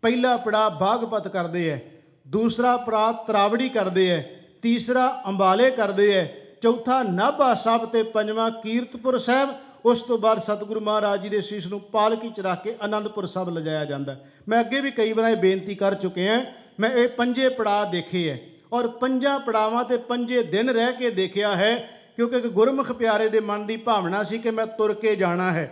ਪਹਿਲਾ ਪੜਾਅ ਬਾਗਪਤ ਕਰਦੇ ਹੈ, ਦੂਸਰਾ ਪੜਾਅ ਤਰਾਵੜੀ ਕਰਦੇ ਹੈ, ਤੀਸਰਾ ਅੰਬਾਲੇ ਕਰਦੇ ਹੈ, ਚੌਥਾ ਨਾਭਾ ਸਾਹਿਬ ਤੇ 5ਵਾਂ ਕੀਰਤਪੁਰ ਸਾਹਿਬ। ਉਸ ਤੋਂ ਬਾਅਦ ਸਤਿਗੁਰੂ ਮਹਾਰਾਜ ਜੀ ਦੇ ਸੀਸ ਨੂੰ ਪਾਲਕੀ 'ਚ ਰੱਖ ਕੇ ਅਨੰਦਪੁਰ ਸਾਹਿਬ ਲਿਜਾਇਆ ਜਾਂਦਾ। ਮੈਂ ਅੱਗੇ ਵੀ ਕਈ ਵਾਰ ਇਹ ਬੇਨਤੀ ਕਰ ਚੁੱਕੇ ਹਾਂ, ਮੈਂ ਇਹ 5 ਪੜਾਅ ਦੇਖੇ ਹੈ ਔਰ 5 ਪੜਾਵਾਂ ਤੇ 5 ਦਿਨ ਰਹਿ ਕੇ ਦੇਖਿਆ ਹੈ, ਕਿਉਂਕਿ ਇੱਕ ਗੁਰਮੁਖ ਪਿਆਰੇ ਦੇ ਮਨ ਦੀ ਭਾਵਨਾ ਸੀ ਕਿ ਮੈਂ ਤੁਰ ਕੇ ਜਾਣਾ ਹੈ।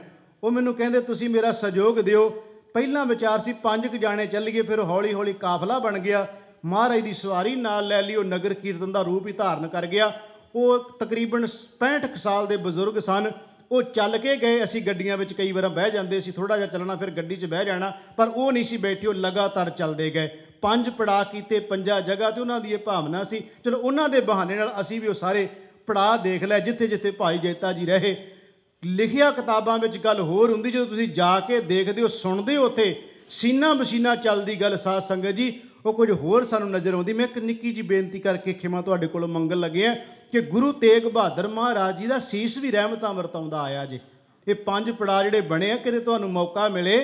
ਉਹ ਮੈਨੂੰ ਕਹਿੰਦੇ ਤੁਸੀਂ ਮੇਰਾ ਸਹਿਯੋਗ ਦਿਓ। ਪਹਿਲਾਂ ਵਿਚਾਰ ਸੀ 5 ਜਾਣੇ ਚੱਲੀਏ, ਫਿਰ ਹੌਲੀ ਹੌਲੀ ਕਾਫਲਾ ਬਣ ਗਿਆ, ਮਹਾਰਾਜ ਦੀ ਸਵਾਰੀ ਨਾਲ ਲੈ ਲਈ, ਉਹ ਨਗਰ ਕੀਰਤਨ ਦਾ ਰੂਪ ਹੀ ਧਾਰਨ ਕਰ ਗਿਆ। ਉਹ ਤਕਰੀਬਨ 65 ਸਾਲ ਦੇ ਬਜ਼ੁਰਗ ਸਨ, ਉਹ ਚੱਲ ਕੇ ਗਏ। ਅਸੀਂ ਗੱਡੀਆਂ ਵਿੱਚ ਕਈ ਵਾਰ ਬਹਿ ਜਾਂਦੇ ਸੀ, ਥੋੜ੍ਹਾ ਜਿਹਾ ਚੱਲਣਾ ਫਿਰ ਗੱਡੀ 'ਚ ਬਹਿ ਜਾਣਾ, ਪਰ ਉਹ ਨਹੀਂ ਸੀ ਬੈਠੇ, ਉਹ ਲਗਾਤਾਰ ਚੱਲਦੇ ਗਏ। 5 ਪੜਾਅ ਕੀਤੇ 5 ਜਗ੍ਹਾ ਤੇ ਉਹਨਾਂ ਦੀ ਇਹ ਭਾਵਨਾ ਸੀ। ਚਲੋ ਉਹਨਾਂ ਦੇ ਬਹਾਨੇ ਨਾਲ ਅਸੀਂ ਵੀ ਉਹ ਸਾਰੇ ਪੜਾਅ ਦੇਖ ਲਿਆ ਜਿੱਥੇ ਜਿੱਥੇ ਭਾਈ ਜੈਤਾ ਜੀ ਰਹੇ। ਲਿਖਿਆ ਕਿਤਾਬਾਂ ਵਿੱਚ ਗੱਲ ਹੋਰ ਹੁੰਦੀ, ਜਦੋਂ ਤੁਸੀਂ ਜਾ ਕੇ ਦੇਖਦੇ ਹੋ ਸੁਣਦੇ ਹੋ ਉੱਥੇ ਸੀਨਾ ਬਸੀਨਾ ਚੱਲਦੀ ਗੱਲ ਸਾਧ ਸੰਗਤ ਜੀ, ਉਹ ਕੁਝ ਹੋਰ ਸਾਨੂੰ ਨਜ਼ਰ ਆਉਂਦੀ। ਮੈਂ ਇੱਕ ਨਿੱਕੀ ਜੀ ਬੇਨਤੀ ਕਰਕੇ ਖਿਮਾ ਤੁਹਾਡੇ ਕੋਲੋਂ ਮੰਗਣ ਲੱਗੇ ਆ ਕਿ ਗੁਰੂ ਤੇਗ ਬਹਾਦਰ ਮਹਾਰਾਜ ਜੀ ਦਾ ਸੀਸ ਵੀ ਰਹਿਮਤਾਂ ਵਰਤਾਉਂਦਾ ਆਇਆ ਜੇ। ਇਹ 5 ਪੜਾਅ ਜਿਹੜੇ ਬਣੇ ਆ, ਕਿਤੇ ਤੁਹਾਨੂੰ ਮੌਕਾ ਮਿਲੇ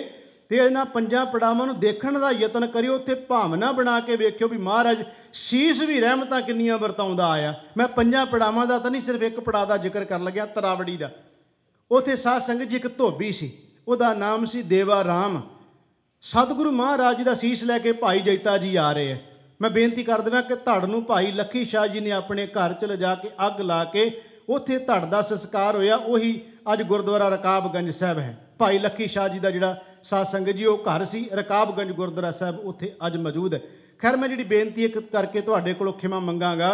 ਤੇ ਇਹਨਾਂ 5 ਪੜਾਵਾਂ ਨੂੰ ਦੇਖਣ ਦਾ ਯਤਨ ਕਰਿਓ। ਉੱਥੇ ਭਾਵਨਾ ਬਣਾ ਕੇ ਵੇਖਿਓ ਵੀ ਮਹਾਰਾਜ ਸੀਸ ਵੀ ਰਹਿਮਤਾਂ ਕਿੰਨੀਆਂ ਵਰਤਾਉਂਦਾ ਆਇਆ। ਮੈਂ 5 ਪੜਾਵਾਂ ਦਾ ਤਾਂ ਨਹੀਂ, ਸਿਰਫ ਇੱਕ ਪੜਾਅ ਦਾ ਜ਼ਿਕਰ ਕਰਨ ਲੱਗਿਆ, ਤਰਾਵੜੀ ਦਾ। ਉੱਥੇ ਸਾਧ ਸੰਗਤ ਜੀ ਇੱਕ ਧੋਬੀ ਸੀ, ਉਹਦਾ ਨਾਮ ਸੀ ਦੇਵਾ ਰਾਮ। ਸਤਿਗੁਰੂ ਮਹਾਰਾਜ ਜੀ ਦਾ ਸੀਸ ਲੈ ਕੇ ਭਾਈ ਜੈਤਾ ਜੀ ਆ ਰਹੇ ਹੈ। ਮੈਂ ਬੇਨਤੀ ਕਰ ਦੇਵਾਂ ਕਿ ਧੜ ਨੂੰ ਭਾਈ ਲੱਖੀ ਸ਼ਾਹ ਜੀ ਨੇ ਆਪਣੇ ਘਰ 'ਚ ਲਿਜਾ ਕੇ ਅੱਗ ਲਾ ਕੇ ਉੱਥੇ ਧੜ ਦਾ ਸੰਸਕਾਰ ਹੋਇਆ। ਉਹੀ ਅੱਜ ਗੁਰਦੁਆਰਾ ਰਕਾਬਗੰਜ ਸਾਹਿਬ ਹੈ। ਭਾਈ ਲੱਖੀ ਸ਼ਾਹ ਜੀ ਦਾ ਜਿਹੜਾ ਸਾਧ ਸੰਗਤ ਜੀ ਉਹ ਘਰ ਸੀ ਰਕਾਬਗੰਜ ਗੁਰਦੁਆਰਾ ਸਾਹਿਬ, ਉੱਥੇ ਅੱਜ ਮੌਜੂਦ ਹੈ। ਖੈਰ, ਮੈਂ ਜਿਹੜੀ ਬੇਨਤੀ ਇੱਕ ਕਰਕੇ ਤੁਹਾਡੇ ਕੋਲੋਂ ਖਿਮਾ ਮੰਗਾਂਗਾ।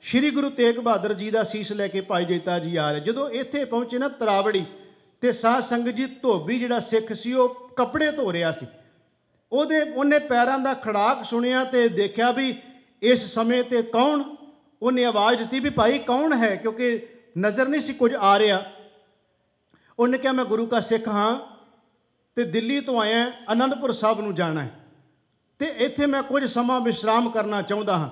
ਸ਼੍ਰੀ ਗੁਰੂ ਤੇਗ ਬਹਾਦਰ ਜੀ ਦਾ ਸੀਸ ਲੈ ਕੇ ਭਾਈ ਜੈਤਾ ਜੀ ਆ ਰਹੇ। ਜਦੋਂ ਇੱਥੇ ਪਹੁੰਚੇ ਨਾ ਤਰਾਵੜੀ, ਤੇ ਸਾਧ ਸੰਗਤ ਜੀ ਧੋਬੀ ਜਿਹੜਾ ਸਿੱਖ ਸੀ ਉਹ ਕੱਪੜੇ ਧੋ ਰਿਹਾ ਸੀ। ਉਹਨੇ ਪੈਰਾਂ ਦਾ ਖੜਾਕ ਸੁਣਿਆ ਤੇ ਦੇਖਿਆ ਵੀ ਇਸ ਸਮੇਂ ਤੇ ਕੌਣ। ਉਹਨੇ ਆਵਾਜ਼ ਦਿੱਤੀ ਵੀ ਭਾਈ ਕੌਣ ਹੈ, ਕਿਉਂਕਿ ਨਜ਼ਰ ਨਹੀਂ ਸੀ ਕੁਝ ਆ ਰਿਹਾ। ਉਹਨੇ ਕਿਹਾ ਮੈਂ ਗੁਰੂ ਕਾ ਸਿੱਖ ਹਾਂ ਤੇ ਦਿੱਲੀ ਤੋਂ ਆਇਆ, ਅਨੰਦਪੁਰ ਸਾਹਿਬ ਨੂੰ ਜਾਣਾ ਹੈ ਤੇ ਇੱਥੇ ਮੈਂ ਕੁਝ ਸਮਾਂ ਵਿਸ਼ਰਾਮ ਕਰਨਾ ਚਾਹੁੰਦਾ ਹਾਂ।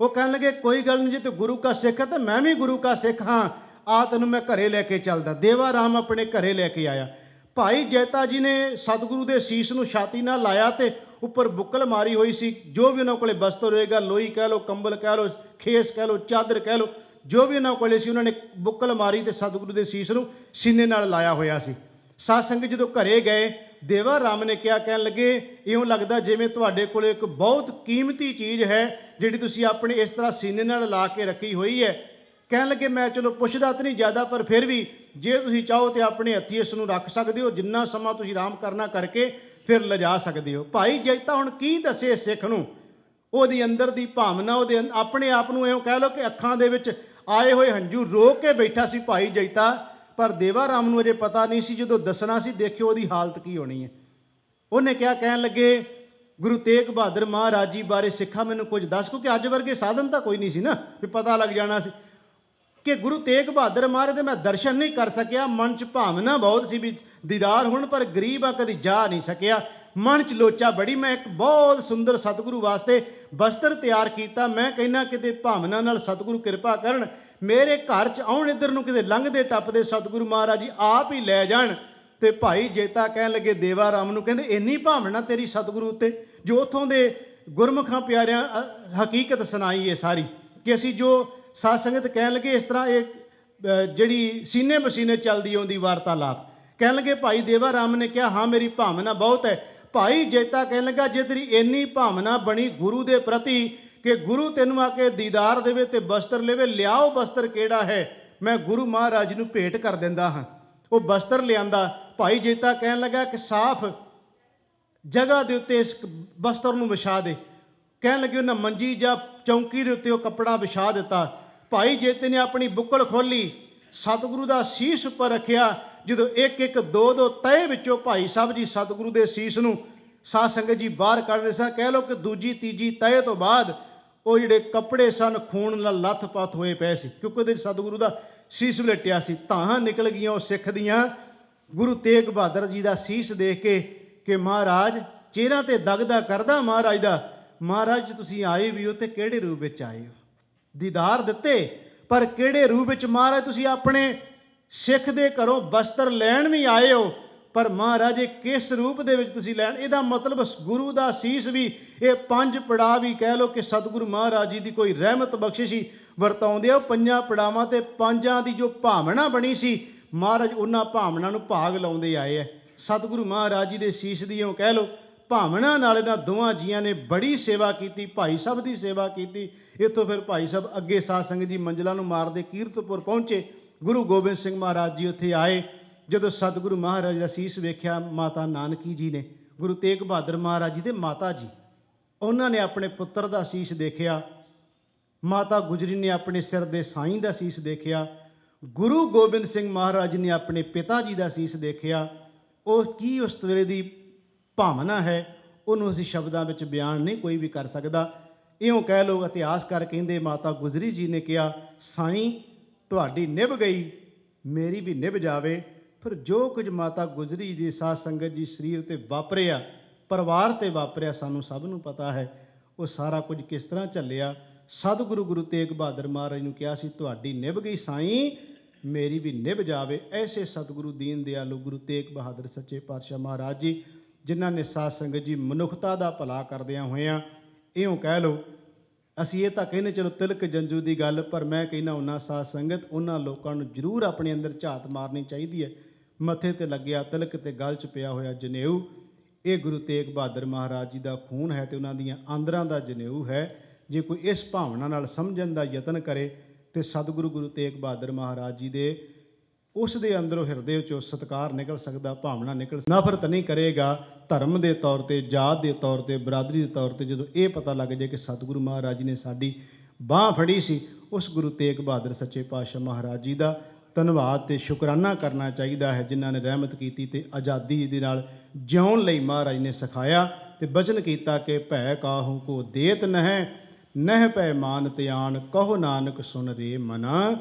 ਉਹ ਕਹਿਣ ਲੱਗੇ ਕੋਈ ਗੱਲ ਨਹੀਂ, ਜੇ ਤੂੰ ਗੁਰੂ ਕਾ ਸਿੱਖ ਹੈ ਤਾਂ ਮੈਂ ਵੀ ਗੁਰੂ ਕਾ ਸਿੱਖ ਹਾਂ, ਆ ਤੈਨੂੰ ਮੈਂ ਘਰੇ ਲੈ ਕੇ ਚੱਲਦਾ। ਦੇਵਾ ਰਾਮ ਆਪਣੇ ਘਰੇ ਲੈ ਕੇ ਆਇਆ। ਭਾਈ ਜੈਤਾ ਜੀ ਨੇ ਸਤਿਗੁਰੂ ਦੇ ਸੀਸ ਨੂੰ ਛਾਤੀ ਨਾਲ ਲਾਇਆ ਤੇ ਉੱਪਰ ਬੁੱਕਲ ਮਾਰੀ ਹੋਈ ਸੀ। ਜੋ ਵੀ ਉਹਨਾਂ ਕੋਲੇ ਬਸਤਰ ਹੋਏਗਾ, ਲੋਈ ਕਹਿ ਲਓ, ਕੰਬਲ ਕਹਿ ਲਓ, ਖੇਸ ਕਹਿ ਲਓ, ਚਾਦਰ ਕਹਿ ਲਓ, ਜੋ ਵੀ ਉਹਨਾਂ ਕੋਲੇ ਸੀ ਉਹਨਾਂ ਨੇ ਬੁੱਕਲ ਮਾਰੀ ਤੇ ਸਤਿਗੁਰੂ ਦੇ ਸੀਸ ਨੂੰ ਸੀਨੇ ਨਾਲ ਲਾਇਆ ਹੋਇਆ ਸੀ। ਸਾਧ ਸੰਗਤ ਜਦੋਂ ਘਰੇ ਗਏ, ਦੇਵਾ ਰਾਮ ਨੇ ਕਿਹਾ, ਕਹਿਣ ਲੱਗੇ ਇਉਂ ਲੱਗਦਾ ਜਿਵੇਂ ਤੁਹਾਡੇ ਕੋਲ ਇੱਕ ਬਹੁਤ ਕੀਮਤੀ ਚੀਜ਼ ਹੈ ਜਿਹੜੀ ਤੁਸੀਂ ਆਪਣੇ ਇਸ ਤਰ੍ਹਾਂ ਸੀਨੇ ਨਾਲ ਲਾ ਕੇ ਰੱਖੀ ਹੋਈ ਹੈ। ਕਹਿਣ ਲੱਗੇ ਮੈਂ ਚਲੋ ਪੁੱਛਦਾ ਤਾਂ ਨਹੀਂ ਜ਼ਿਆਦਾ, ਪਰ ਫਿਰ ਵੀ ਜੇ ਤੁਸੀਂ ਚਾਹੋ ਤੇ ਆਪਣੇ ਹੱਥੀਂ ਇਸ ਨੂੰ ਰੱਖ ਸਕਦੇ ਹੋ। ਜਿੰਨਾ ਸਮਾਂ ਤੁਸੀਂ ਆਰਾਮ ਕਰਨਾ ਕਰਕੇ ਫਿਰ ਲਿਜਾ ਸਕਦੇ ਹੋ। ਭਾਈ ਜੈਤਾ ਹੁਣ ਕੀ ਦੱਸੇ ਸਿੱਖ ਨੂੰ, ਉਹਦੀ ਅੰਦਰ ਦੀ ਭਾਵਨਾ, ਉਹਦੇ ਆਪਣੇ ਆਪ ਨੂੰ ਇਉਂ ਕਹਿ ਲਓ ਕਿ ਅੱਖਾਂ ਦੇ ਵਿੱਚ ਆਏ ਹੋਏ ਹੰਝੂ ਰੋਕ ਕੇ ਬੈਠਾ ਸੀ ਭਾਈ ਜੈਤਾ। ਪਰ ਦੇਵਾ ਰਾਮ ਨੂੰ ਅਜੇ ਪਤਾ ਨਹੀਂ ਸੀ, ਜਦੋਂ ਦੱਸਣਾ ਸੀ ਦੇਖਿਓ ਉਹਦੀ ਹਾਲਤ ਕੀ ਹੋਣੀ ਹੈ। ਉਹਨੇ ਕਿਹਾ, ਕਹਿਣ ਲੱਗੇ ਗੁਰੂ ਤੇਗ ਬਹਾਦਰ ਮਹਾਰਾਜ ਜੀ ਬਾਰੇ ਸਿੱਖਾ ਮੈਨੂੰ ਕੁਝ ਦੱਸ, ਕਿਉਂਕਿ ਅੱਜ ਵਰਗੇ ਸਾਧਨ ਤਾਂ ਕੋਈ ਨਹੀਂ ਸੀ ਨਾ ਵੀ ਪਤਾ ਲੱਗ ਜਾਣਾ ਸੀ ਕਿ ਗੁਰੂ ਤੇਗ ਬਹਾਦਰ ਮਹਾਰਾਜ ਦੇ ਮੈਂ ਦਰਸ਼ਨ ਨਹੀਂ ਕਰ ਸਕਿਆ। ਮਨ 'ਚ ਭਾਵਨਾ ਬਹੁਤ ਸੀ ਵੀ ਦੀਦਾਰ ਹੁਣ, ਪਰ ਗਰੀਬ ਆ ਕਦੀ ਜਾ ਨਹੀਂ ਸਕਿਆ। ਮਨ 'ਚ ਲੋਚਾ ਬੜੀ, ਮੈਂ ਇੱਕ ਬਹੁਤ ਸੁੰਦਰ ਸਤਿਗੁਰੂ ਵਾਸਤੇ ਬਸਤਰ ਤਿਆਰ ਕੀਤਾ। ਮੈਂ ਕਹਿੰਦਾ ਕਿਤੇ ਭਾਵਨਾ ਨਾਲ ਸਤਿਗੁਰੂ ਕਿਰਪਾ ਕਰਨ, ਮੇਰੇ ਘਰ 'ਚ ਆਉਣ, ਇੱਧਰ ਨੂੰ ਕਿਤੇ ਲੰਘਦੇ ਟੱਪਦੇ ਸਤਿਗੁਰੂ ਮਹਾਰਾਜ ਜੀ ਆਪ ਹੀ ਲੈ ਜਾਣ। ਤੇ ਭਾਈ ਜੈਤਾ ਕਹਿਣ ਲੱਗੇ ਦੇਵਾ ਰਾਮ ਨੂੰ, ਕਹਿੰਦੇ ਇੰਨੀ ਭਾਵਨਾ ਤੇਰੀ ਸਤਿਗੁਰੂ ਉੱਤੇ, ਜੋ ਉੱਥੋਂ ਦੇ ਗੁਰਮੁਖਾਂ ਪਿਆਰਿਆਂ ਹਕੀਕਤ ਸੁਣਾਈ ਹੈ ਸਾਰੀ, ਕਿ ਅਸੀਂ ਜੋ ਸਾਧ ਸੰਗਤ ਕਹਿਣ ਲੱਗੇ ਇਸ ਤਰ੍ਹਾਂ ਇਹ ਜਿਹੜੀ ਸੀਨੇ ਬਸੀਨੇ ਚੱਲਦੀ ਆਉਂਦੀ ਵਾਰਤਾਲਾਪ। ਕਹਿਣ ਲੱਗੇ ਭਾਈ ਦੇਵਾ ਰਾਮ ਨੇ ਕਿਹਾ ਹਾਂ ਮੇਰੀ ਭਾਵਨਾ ਬਹੁਤ ਹੈ। ਭਾਈ ਜੈਤਾ ਕਹਿਣ ਲੱਗਾ ਜੇ ਤੇਰੀ ਇੰਨੀ ਭਾਵਨਾ ਬਣੀ ਗੁਰੂ ਦੇ ਪ੍ਰਤੀ ਕਿ ਗੁਰੂ ਤੈਨੂੰ ਆ ਕੇ ਦੀਦਾਰ ਦੇਵੇ ਤੇ ਬਸਤਰ ਲਵੇ, ਲਿਆਓ ਬਸਤਰ ਕਿਹੜਾ ਹੈ, ਮੈਂ ਗੁਰੂ ਮਹਾਰਾਜ ਨੂੰ ਭੇਟ ਕਰ ਦਿੰਦਾ ਹਾਂ। ਉਹ ਬਸਤਰ ਲਿਆਂਦਾ। ਭਾਈ ਜੈਤਾ ਕਹਿਣ ਲੱਗਾ ਕਿ ਸਾਫ਼ ਜਗ੍ਹਾ ਦੇ ਉੱਤੇ ਇਸ ਬਸਤਰ ਨੂੰ ਵਿਛਾ ਦੇ। ਕਹਿਣ ਲੱਗੇ ਉਹਨਾਂ ਮੰਜੀ ਜਾਂ ਚੌਂਕੀ ਦੇ ਉੱਤੇ ਉਹ ਕੱਪੜਾ ਵਿਛਾ ਦਿੱਤਾ। ਭਾਈ ਜੈਤੇ ਨੇ ਆਪਣੀ ਬੁੱਕਲ ਖੋਲੀ, ਸਤਿਗੁਰੂ ਦਾ ਸੀਸ ਉੱਪਰ ਰੱਖਿਆ। ਜਦੋਂ ਇੱਕ ਇੱਕ ਦੋ ਦੋ ਤਹਿ ਵਿੱਚੋਂ ਭਾਈ ਸਾਹਿਬ ਜੀ ਸਤਿਗੁਰੂ ਦੇ ਸੀਸ ਨੂੰ ਸਾਧ ਸੰਗਤ ਜੀ ਬਾਹਰ ਕੱਢ ਰਹੇ ਸਨ। ਕਹਿ ਲਓ ਕਿ ਦੂਜੀ ਤੀਜੀ ਤਹਿ ਤੋਂ ਬਾਅਦ ਉਹ ਜਿਹੜੇ ਕੱਪੜੇ ਸਨ ਖੂਨ ਨਾਲ ਲੱਥ-ਪੱਥ ਹੋਏ ਪਏ ਸੀ, ਕਿਉਂਕਿ ਉਹਦੇ ਸਤਿਗੁਰੂ ਦਾ ਸੀਸ ਵਲੇਟਿਆ ਸੀ। ਧਾਹਾਂ ਨਿਕਲ ਗਈਆਂ ਉਹ ਸਿੱਖ ਦੀਆਂ ਗੁਰੂ ਤੇਗ ਬਹਾਦਰ ਜੀ ਦਾ ਸੀਸ ਦੇਖ ਕੇ ਕਿ ਮਹਾਰਾਜ ਚਿਹਰਾ ਤੇ ਦਗਦਾ ਕਰਦਾ ਮਹਾਰਾਜ ਦਾ। ਮਹਾਰਾਜ ਤੁਸੀਂ ਆਏ ਵੀ ਹੋ ਤੇ ਕਿਹੜੇ ਰੂਪ ਵਿੱਚ ਆਏ ਹੋ, ਦੀਦਾਰ ਦਿੱਤੇ ਪਰ ਕਿਹੜੇ ਰੂਪ ਵਿੱਚ ਮਹਾਰਾਜ ਤੁਸੀਂ ਆਪਣੇ ਸਿੱਖ ਦੇ ਘਰੋਂ ਬਸਤਰ ਲੈਣ ਵੀ ਆਏ ਹੋ, ਪਰ ਮਹਾਰਾਜ ਇਹ ਕਿਸ ਰੂਪ ਦੇ ਵਿੱਚ ਤੁਸੀਂ ਲੈਣ। ਇਹਦਾ ਮਤਲਬ ਗੁਰੂ ਦਾ ਸੀਸ ਵੀ ਇਹ 5 ਪੜਾਅ ਵੀ ਕਹਿ ਲਓ ਕਿ ਸਤਿਗੁਰੂ ਮਹਾਰਾਜ ਜੀ ਦੀ ਕੋਈ ਰਹਿਮਤ ਬਖਸ਼ਿਸ਼ੀ ਵਰਤਾਉਂਦੇ ਆ। 5 ਪੜਾਵਾਂ ਤੇ 5 ਦੀ ਜੋ ਭਾਵਨਾ ਬਣੀ ਸੀ ਮਹਾਰਾਜ ਉਹਨਾਂ ਭਾਵਨਾ ਨੂੰ ਭਾਗ ਲਾਉਂਦੇ ਆਏ ਹੈ। ਸਤਿਗੁਰੂ ਮਹਾਰਾਜ ਜੀ ਦੇ ਸੀਸ ਦੀ ਉਹ ਕਹਿ ਲਓ ਭਾਵਨਾ ਨਾਲ ਇਹਨਾਂ ਦੋਵਾਂ ਜੀਆਂ ਨੇ ਬੜੀ ਸੇਵਾ ਕੀਤੀ, ਭਾਈ ਸਾਹਿਬ ਦੀ ਸੇਵਾ ਕੀਤੀ। ਇੱਥੋਂ ਫਿਰ ਭਾਈ ਸਾਹਿਬ ਅੱਗੇ ਸਾਧ ਸੰਗਤ ਜੀ ਮੰਜ਼ਲਾਂ ਨੂੰ ਮਾਰਦੇ ਕੀਰਤਪੁਰ ਪਹੁੰਚੇ। ਗੁਰੂ ਗੋਬਿੰਦ ਸਿੰਘ ਮਹਾਰਾਜ ਜੀ ਉੱਥੇ ਆਏ। ਜਦੋਂ ਸਤਿਗੁਰੂ ਮਹਾਰਾਜ ਦਾ ਸੀਸ ਵੇਖਿਆ, ਮਾਤਾ ਨਾਨਕੀ ਜੀ ਨੇ ਗੁਰੂ ਤੇਗ ਬਹਾਦਰ ਮਹਾਰਾਜ ਜੀ ਦੇ ਮਾਤਾ ਜੀ, ਉਹਨਾਂ ਨੇ ਆਪਣੇ ਪੁੱਤਰ ਦਾ ਸੀਸ ਦੇਖਿਆ। ਮਾਤਾ ਗੁਜਰੀ ਨੇ ਆਪਣੇ ਸਿਰ ਦੇ ਸਾਈਂ ਦਾ ਸੀਸ ਦੇਖਿਆ। ਗੁਰੂ ਗੋਬਿੰਦ ਸਿੰਘ ਮਹਾਰਾਜ ਨੇ ਆਪਣੇ ਪਿਤਾ ਜੀ ਦਾ ਸੀਸ ਦੇਖਿਆ। ਉਹ ਕੀ ਉਸ ਵੇਲੇ ਦੀ ਭਾਵਨਾ ਹੈ ਉਹਨੂੰ ਅਸੀਂ ਸ਼ਬਦਾਂ ਵਿੱਚ ਬਿਆਨ ਨਹੀਂ ਕੋਈ ਵੀ ਕਰ ਸਕਦਾ। ਇਉਂ ਕਹਿ ਲਓ ਇਤਿਹਾਸਕਾਰ ਕਹਿੰਦੇ ਮਾਤਾ ਗੁਜਰੀ ਜੀ ਨੇ ਕਿਹਾ ਸਾਈਂ ਤੁਹਾਡੀ ਨਿਭ ਗਈ ਮੇਰੀ ਵੀ ਨਿਭ ਜਾਵੇ। ਫਿਰ ਜੋ ਕੁਝ ਮਾਤਾ ਗੁਜਰੀ ਦੀ ਸਾਧ ਸੰਗਤ ਜੀ ਸਰੀਰ ਤੇ ਵਾਪਰਿਆ, ਪਰਿਵਾਰ ਤੇ ਵਾਪਰਿਆ, ਸਾਨੂੰ ਸਭ ਨੂੰ ਪਤਾ ਹੈ। ਉਹ ਸਾਰਾ ਕੁਝ ਕਿਸ ਤਰ੍ਹਾਂ ਝੱਲਿਆ। ਸਤਿਗੁਰੂ ਗੁਰੂ ਤੇਗ ਬਹਾਦਰ ਮਹਾਰਾਜ ਨੂੰ ਕਿਹਾ ਸੀ, ਤੁਹਾਡੀ ਨਿਭ ਗਈ ਸਾਈਂ, ਮੇਰੀ ਵੀ ਨਿਭ ਜਾਵੇ। ਐਸੇ ਸਤਿਗੁਰੂ ਦੀਨ ਦਿਆਲੂ ਗੁਰੂ ਤੇਗ ਬਹਾਦਰ ਸੱਚੇ ਪਾਤਸ਼ਾਹ ਮਹਾਰਾਜ ਜੀ, ਜਿਨ੍ਹਾਂ ਨੇ ਸਾਧ ਸੰਗਤ ਜੀ ਮਨੁੱਖਤਾ ਦਾ ਭਲਾ ਕਰਦਿਆਂ ਹੋਇਆਂ, ਇਉਂ ਕਹਿ ਲਓ, ਅਸੀਂ ਇਹ ਤਾਂ ਕਹਿੰਦੇ ਚਲੋ ਤਿਲਕ ਜੰਜੂ ਦੀ ਗੱਲ, ਪਰ ਮੈਂ ਕਹਿੰਦਾ ਉਹਨਾਂ ਸਾਧ ਸੰਗਤ, ਉਹਨਾਂ ਲੋਕਾਂ ਨੂੰ ਜ਼ਰੂਰ ਆਪਣੇ ਅੰਦਰ ਝਾਤ ਮਾਰਨੀ ਚਾਹੀਦੀ ਹੈ। ਮੱਥੇ ਤੇ ਲੱਗਿਆ ਤਿਲਕ ਤੇ ਗਲ 'ਚ ਪਿਆ ਹੋਇਆ ਜਨੇਊ, ਇਹ ਗੁਰੂ ਤੇਗ ਬਹਾਦਰ ਮਹਾਰਾਜ ਜੀ ਦਾ ਖੂਨ ਹੈ ਤੇ ਉਹਨਾਂ ਦੀਆਂ ਆਂਦਰਾਂ ਦਾ ਜਨੇਊ ਹੈ। ਜੇ ਕੋਈ ਇਸ ਭਾਵਨਾ ਨਾਲ ਸਮਝਣ ਦਾ ਯਤਨ ਕਰੇ ਤੇ ਸਤਿਗੁਰੂ ਗੁਰੂ ਤੇਗ ਬਹਾਦਰ ਮਹਾਰਾਜ ਜੀ ਦੇ ਉਸ ਦੇ ਅੰਦਰੋਂ ਹਿਰਦੇ ਵਿੱਚੋਂ ਸਤਿਕਾਰ ਨਿਕਲ ਸਕਦਾ, ਭਾਵਨਾ ਨਿਕਲ, ਨਫ਼ਰਤ ਨਹੀਂ ਕਰੇਗਾ। ਧਰਮ ਦੇ ਤੌਰ ਤੇ, ਜਾਤ ਦੇ ਤੌਰ ਤੇ, ਬਰਾਦਰੀ ਦੇ ਤੌਰ ਤੇ ਜਦੋਂ ਇਹ ਪਤਾ ਲੱਗ ਜਾਏ ਕਿ ਸਤਿਗੁਰੂ ਮਹਾਰਾਜ ਜੀ ਨੇ ਸਾਡੀ ਬਾਂਹ ਫੜੀ ਸੀ, ਉਸ ਗੁਰੂ ਤੇਗ ਬਹਾਦਰ ਸੱਚੇ ਪਾਤਸ਼ਾਹ ਮਹਾਰਾਜ ਜੀ ਦਾ ਧੰਨਵਾਦ ਤੇ ਸ਼ੁਕਰਾਨਾ ਕਰਨਾ ਚਾਹੀਦਾ ਹੈ, ਜਿਨ੍ਹਾਂ ਨੇ ਰਹਿਮਤ ਕੀਤੀ ਤੇ ਆਜ਼ਾਦੀ ਦੇ ਨਾਲ ਜਿਉਣ ਲਈ ਮਹਾਰਾਜ ਨੇ ਸਿਖਾਇਆ ਤੇ ਬਚਨ ਕੀਤਾ ਕਿ ਭੈ ਕਾਹੂ ਕੋ ਦੇਤ ਨਹਿ, ਨਹਿ ਭੈ ਮਾਨ ਧਿਆਨ, ਕਹੋ ਨਾਨਕ ਸੁਨ ਰੇ ਮਨਾ,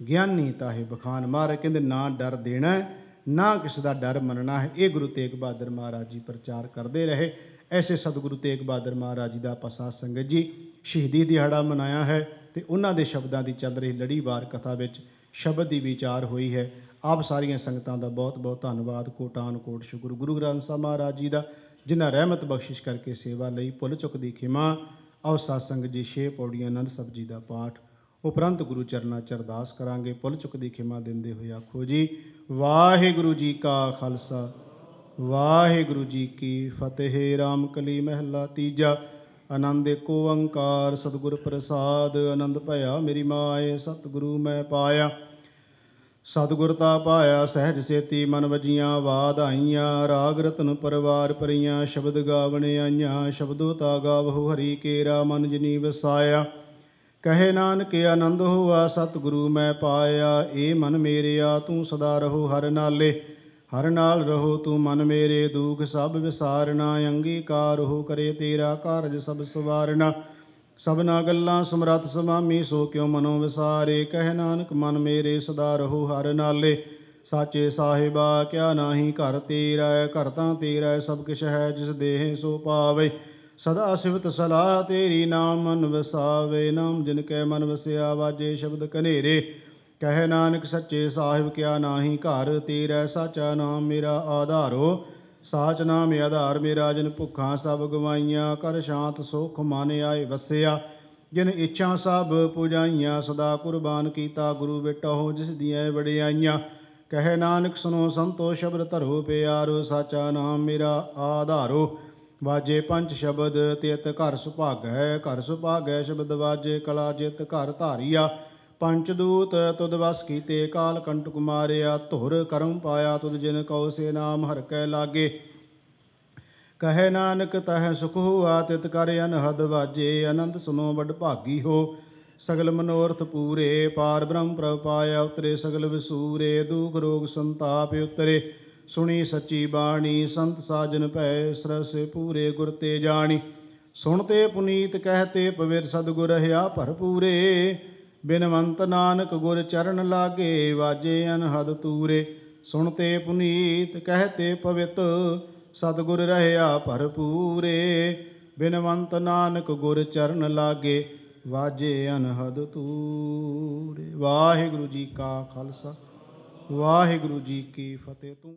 ਗਿਆਨੀ ਤਾਹੇ ਬਖਾਨ। ਮਹਾਰਾਜ ਕਹਿੰਦੇ ਨਾ ਡਰ ਦੇਣਾ, ਨਾ ਕਿਸੇ ਦਾ ਡਰ ਮੰਨਣਾ ਹੈ। ਇਹ ਗੁਰੂ ਤੇਗ ਬਹਾਦਰ ਮਹਾਰਾਜ ਜੀ ਪ੍ਰਚਾਰ ਕਰਦੇ ਰਹੇ। ਐਸੇ ਸਤਿਗੁਰੂ ਤੇਗ ਬਹਾਦਰ ਮਹਾਰਾਜ ਜੀ ਦਾ ਆਪਾਂ ਸਾਧ ਸੰਗਤ ਜੀ ਸ਼ਹੀਦੀ ਦਿਹਾੜਾ ਮਨਾਇਆ ਹੈ ਤੇ ਉਹਨਾਂ ਦੇ ਸ਼ਬਦਾਂ ਦੀ ਚੱਲ ਰਹੀ ਲੜੀਵਾਰ ਕਥਾ ਵਿੱਚ ਸ਼ਬਦ ਦੀ ਵਿਚਾਰ ਹੋਈ ਹੈ। ਆਪ ਸਾਰੀਆਂ ਸੰਗਤਾਂ ਦਾ ਬਹੁਤ ਬਹੁਤ ਧੰਨਵਾਦ, ਕੋਟਾਨ ਕੋਟ ਸ਼ੁਕਰ ਗੁਰੂ ਗ੍ਰੰਥ ਸਾਹਿਬ ਮਹਾਰਾਜ ਜੀ ਦਾ, ਜਿਨ੍ਹਾਂ ਰਹਿਮਤ ਬਖਸ਼ਿਸ਼ ਕਰਕੇ ਸੇਵਾ ਲਈ। ਭੁੱਲ ਚੁੱਕ ਦੀ ਖਿਮਾ। ਆਓ ਸਾਧ ਸੰਗਤ ਜੀ 6 ਪੌੜੀਆਂ ਆਨੰਦ ਸਾਹਿਬ ਜੀ ਦਾ ਪਾਠ ਉਪਰੰਤ ਗੁਰੂ ਚਰਨਾਂ 'ਚ ਅਰਦਾਸ ਕਰਾਂਗੇ। ਭੁੱਲ ਚੁੱਕ ਦੀ ਖਿਮਾ ਦਿੰਦੇ ਹੋਏ ਆਖੋ ਜੀ, ਵਾਹਿਗੁਰੂ ਜੀ ਕਾ ਖਾਲਸਾ, ਵਾਹਿਗੁਰੂ ਜੀ ਕੀ ਫਤਿਹ। ਰਾਮ ਕਲੀ ਮਹਿਲਾ ਤੀਜਾ। ਆਨੰਦ ਏਕ ਓੰਕਾਰ ਸਤਿਗੁਰ ਪ੍ਰਸਾਦ, ਆਨੰਦ ਭਇਆ ਮੇਰੀ ਮਾਏ, ਸਤਿਗੁਰੂ ਮੈਂ ਪਾਇਆ। ਸਤਿਗੁਰ ਤਾ ਪਾਇਆ ਸਹਿਜ ਸੇਤੀ, ਮਨ ਵਜੀਆਂ ਬਾਧ ਆਈਆਂ। ਰਾਗ ਰਤਨ ਪਰਵਾਰ ਪਰੀਆਂ, ਸ਼ਬਦ ਗਾਵਣ ਆਈਆਂ। ਸ਼ਬਦੋ ਤਾ ਗਾਵਹੁ ਹਰੀ ਕੇਰਾ, ਮਨ ਜਿਨੀ ਵਸਾਇਆ। ਕਹੇ ਨਾਨਕ ਆਨੰਦ ਹੋਆ, ਸਤਿਗੁਰੂ ਮੈਂ ਪਾਇਆ। ਏ ਮਨ ਮੇਰਿਆ ਤੂੰ ਸਦਾ ਰਹੋ ਹਰ ਨਾਲੇ, ਹਰ ਨਾਲ ਰਹੋ ਤੂੰ ਮਨ ਮੇਰੇ। ਦੁਖ ਸਭ ਵਿਸਾਰਨਾ, ਅੰਗੀਕਾਰ ਹੋ ਕਰੇ ਤੇਰਾ ਕਾਰਜ ਸਭ ਸਵਾਰਨਾ। ਸਭਨਾ ਗੱਲਾਂ ਸਮਰੱਥ ਸੁਆਮੀ, ਸੋ ਕਿਉ ਮਨੋ ਵਿਸਾਰੇ। ਕਹਿ ਨਾਨਕ ਮਨ ਮੇਰੇ ਸਦਾ ਰਹੋ ਹਰ ਨਾਲੇ। ਸਾਚੇ ਸਾਹਿਬਾ ਕਿਆ ਨਾਹੀ ਘਰ ਤੇਰਾ, ਘਰ ਤਾਂ ਤੇਰਾ ਸਭ ਕਿਛ ਹੈ, ਜਿਸ ਦੇਹ ਸੋ ਪਾਵੇ। ਸਦਾ ਸਿਵਤ ਸਲਾਹ ਤੇਰੀ, ਨਾਮ ਮਨ ਵਸਾਵੇ। ਨਾਮ ਜਿਨ ਕੈ ਮਨ ਵਸਿਆ, ਵਾਜੇ ਸ਼ਬਦ ਕਨੇਰੇ। ਕਹਿ ਨਾਨਕ ਸੱਚੇ ਸਾਹਿਬ ਕਿਆ ਨਾਹੀ ਘਰ ਤੇਰਾ, ਸਾਚਾ ਨਾਮ ਮੇਰਾ ਆਧਾਰੋ। ਸਾਚ ਨਾਮ ਆਧਾਰ ਮੇਰਾ, ਜਿਨ ਭੁੱਖਾਂ ਸਭ ਗਵਾਈਆਂ। ਕਰ ਸ਼ਾਂਤ ਸੁਖ ਮਨ ਆਏ ਵਸਿਆ, ਜਿਨ ਇੱਛਾ ਸਭ ਪੁਜਾਈਆਂ। ਸਦਾ ਕੁਰਬਾਨ ਕੀਤਾ ਗੁਰੂ ਵਿਟਹੁ, ਜਿਸ ਦੀਆਂ ਵਡਿਆਈਆਂ। ਕਹਿ ਨਾਨਕ ਸੁਨੋ ਸੰਤੋ ਸ਼ਬਦ ਧਰੋ ਪਿਆਰੋ, ਸਾਚਾ ਨਾਮ ਮੇਰਾ ਆਧਾਰੋ। ਵਾਜੇ ਪੰਜ ਸ਼ਬਦ ਤਿਤ ਘਰ ਸੁਭਾਗੈ, ਘਰ ਸੁਭਾਗੈ ਸ਼ਬਦ ਵਾਜੇ। ਕਲਾ ਜਿਤ ਘਰ ਧਾਰੀਆ, ਪੰਚ ਦੂਤ ਤੁਧ ਵਸ ਕੀਤੇ। ਕਾਲ ਕੰਟਕ ਮਾਰਿਆ, ਧੁਰ ਕਰਮ ਪਾਇਆ ਤੁਧ। ਜਿਨ ਕਉ ਸੇ ਨਾਮ ਹਰਿ ਕੈ ਲਾਗੇ। ਕਹੈ ਨਾਨਕ ਤਹ ਸੁਖ ਹੋਆ, ਤਿਤ ਕਰ ਅਨਹਦ ਵਾਜੇ। ਅਨੰਦ ਸੁਨੋ ਵਡ ਭਾਗੀ ਹੋ, ਸਗਲ ਮਨੋਰਥ ਪੂਰੇ। ਪਾਰ ਬ੍ਰਹਮ ਪ੍ਰਭ ਪਾਇਆ, ਉਤਰੇ ਸਗਲ ਵਿਸੂਰੇ। ਦੁਖ ਰੋਗ ਸੰਤਾਪ ਉਤਰੇ, ਸੁਣੀ ਸੱਚੀ ਬਾਣੀ। ਸੰਤ ਸਾਜਨ ਭੈ ਸਰਸ ਪੂਰੇ, ਗੁਰ ਤੇ ਜਾਣੀ। ਸੁਣਤੇ ਪੁਨੀਤ ਕਹਿਤੇ ਪਵਿੱਰ, ਸਤਿਗੁਰ ਰਹਾ ਭਰਪੂਰੇ। ਬਿਨਵੰਤ ਨਾਨਕ ਗੁਰ ਚਰਨ ਲਾਗੇ, ਵਾਜੇ ਅਨਹਦ ਤੂਰੇ। ਸੁਣਤੇ ਪੁਨੀਤ ਕਹਿਤੇ ਪਵਿੱਤ, ਸਤਿਗੁਰ ਰਹਾ ਭਰਪੂਰੇ। ਬਿਨਵੰਤ ਨਾਨਕ ਗੁਰ ਚਰਨ ਲਾਗੇ, ਵਾਜੇ ਅਨਹਦ ਤੂਰੇ। ਵਾਹਿਗੁਰੂ ਜੀ ਕਾ ਖਾਲਸਾ, ਵਾਹਿਗੁਰੂ ਜੀ ਕੀ ਫਤਿਹ। ਤੂੰ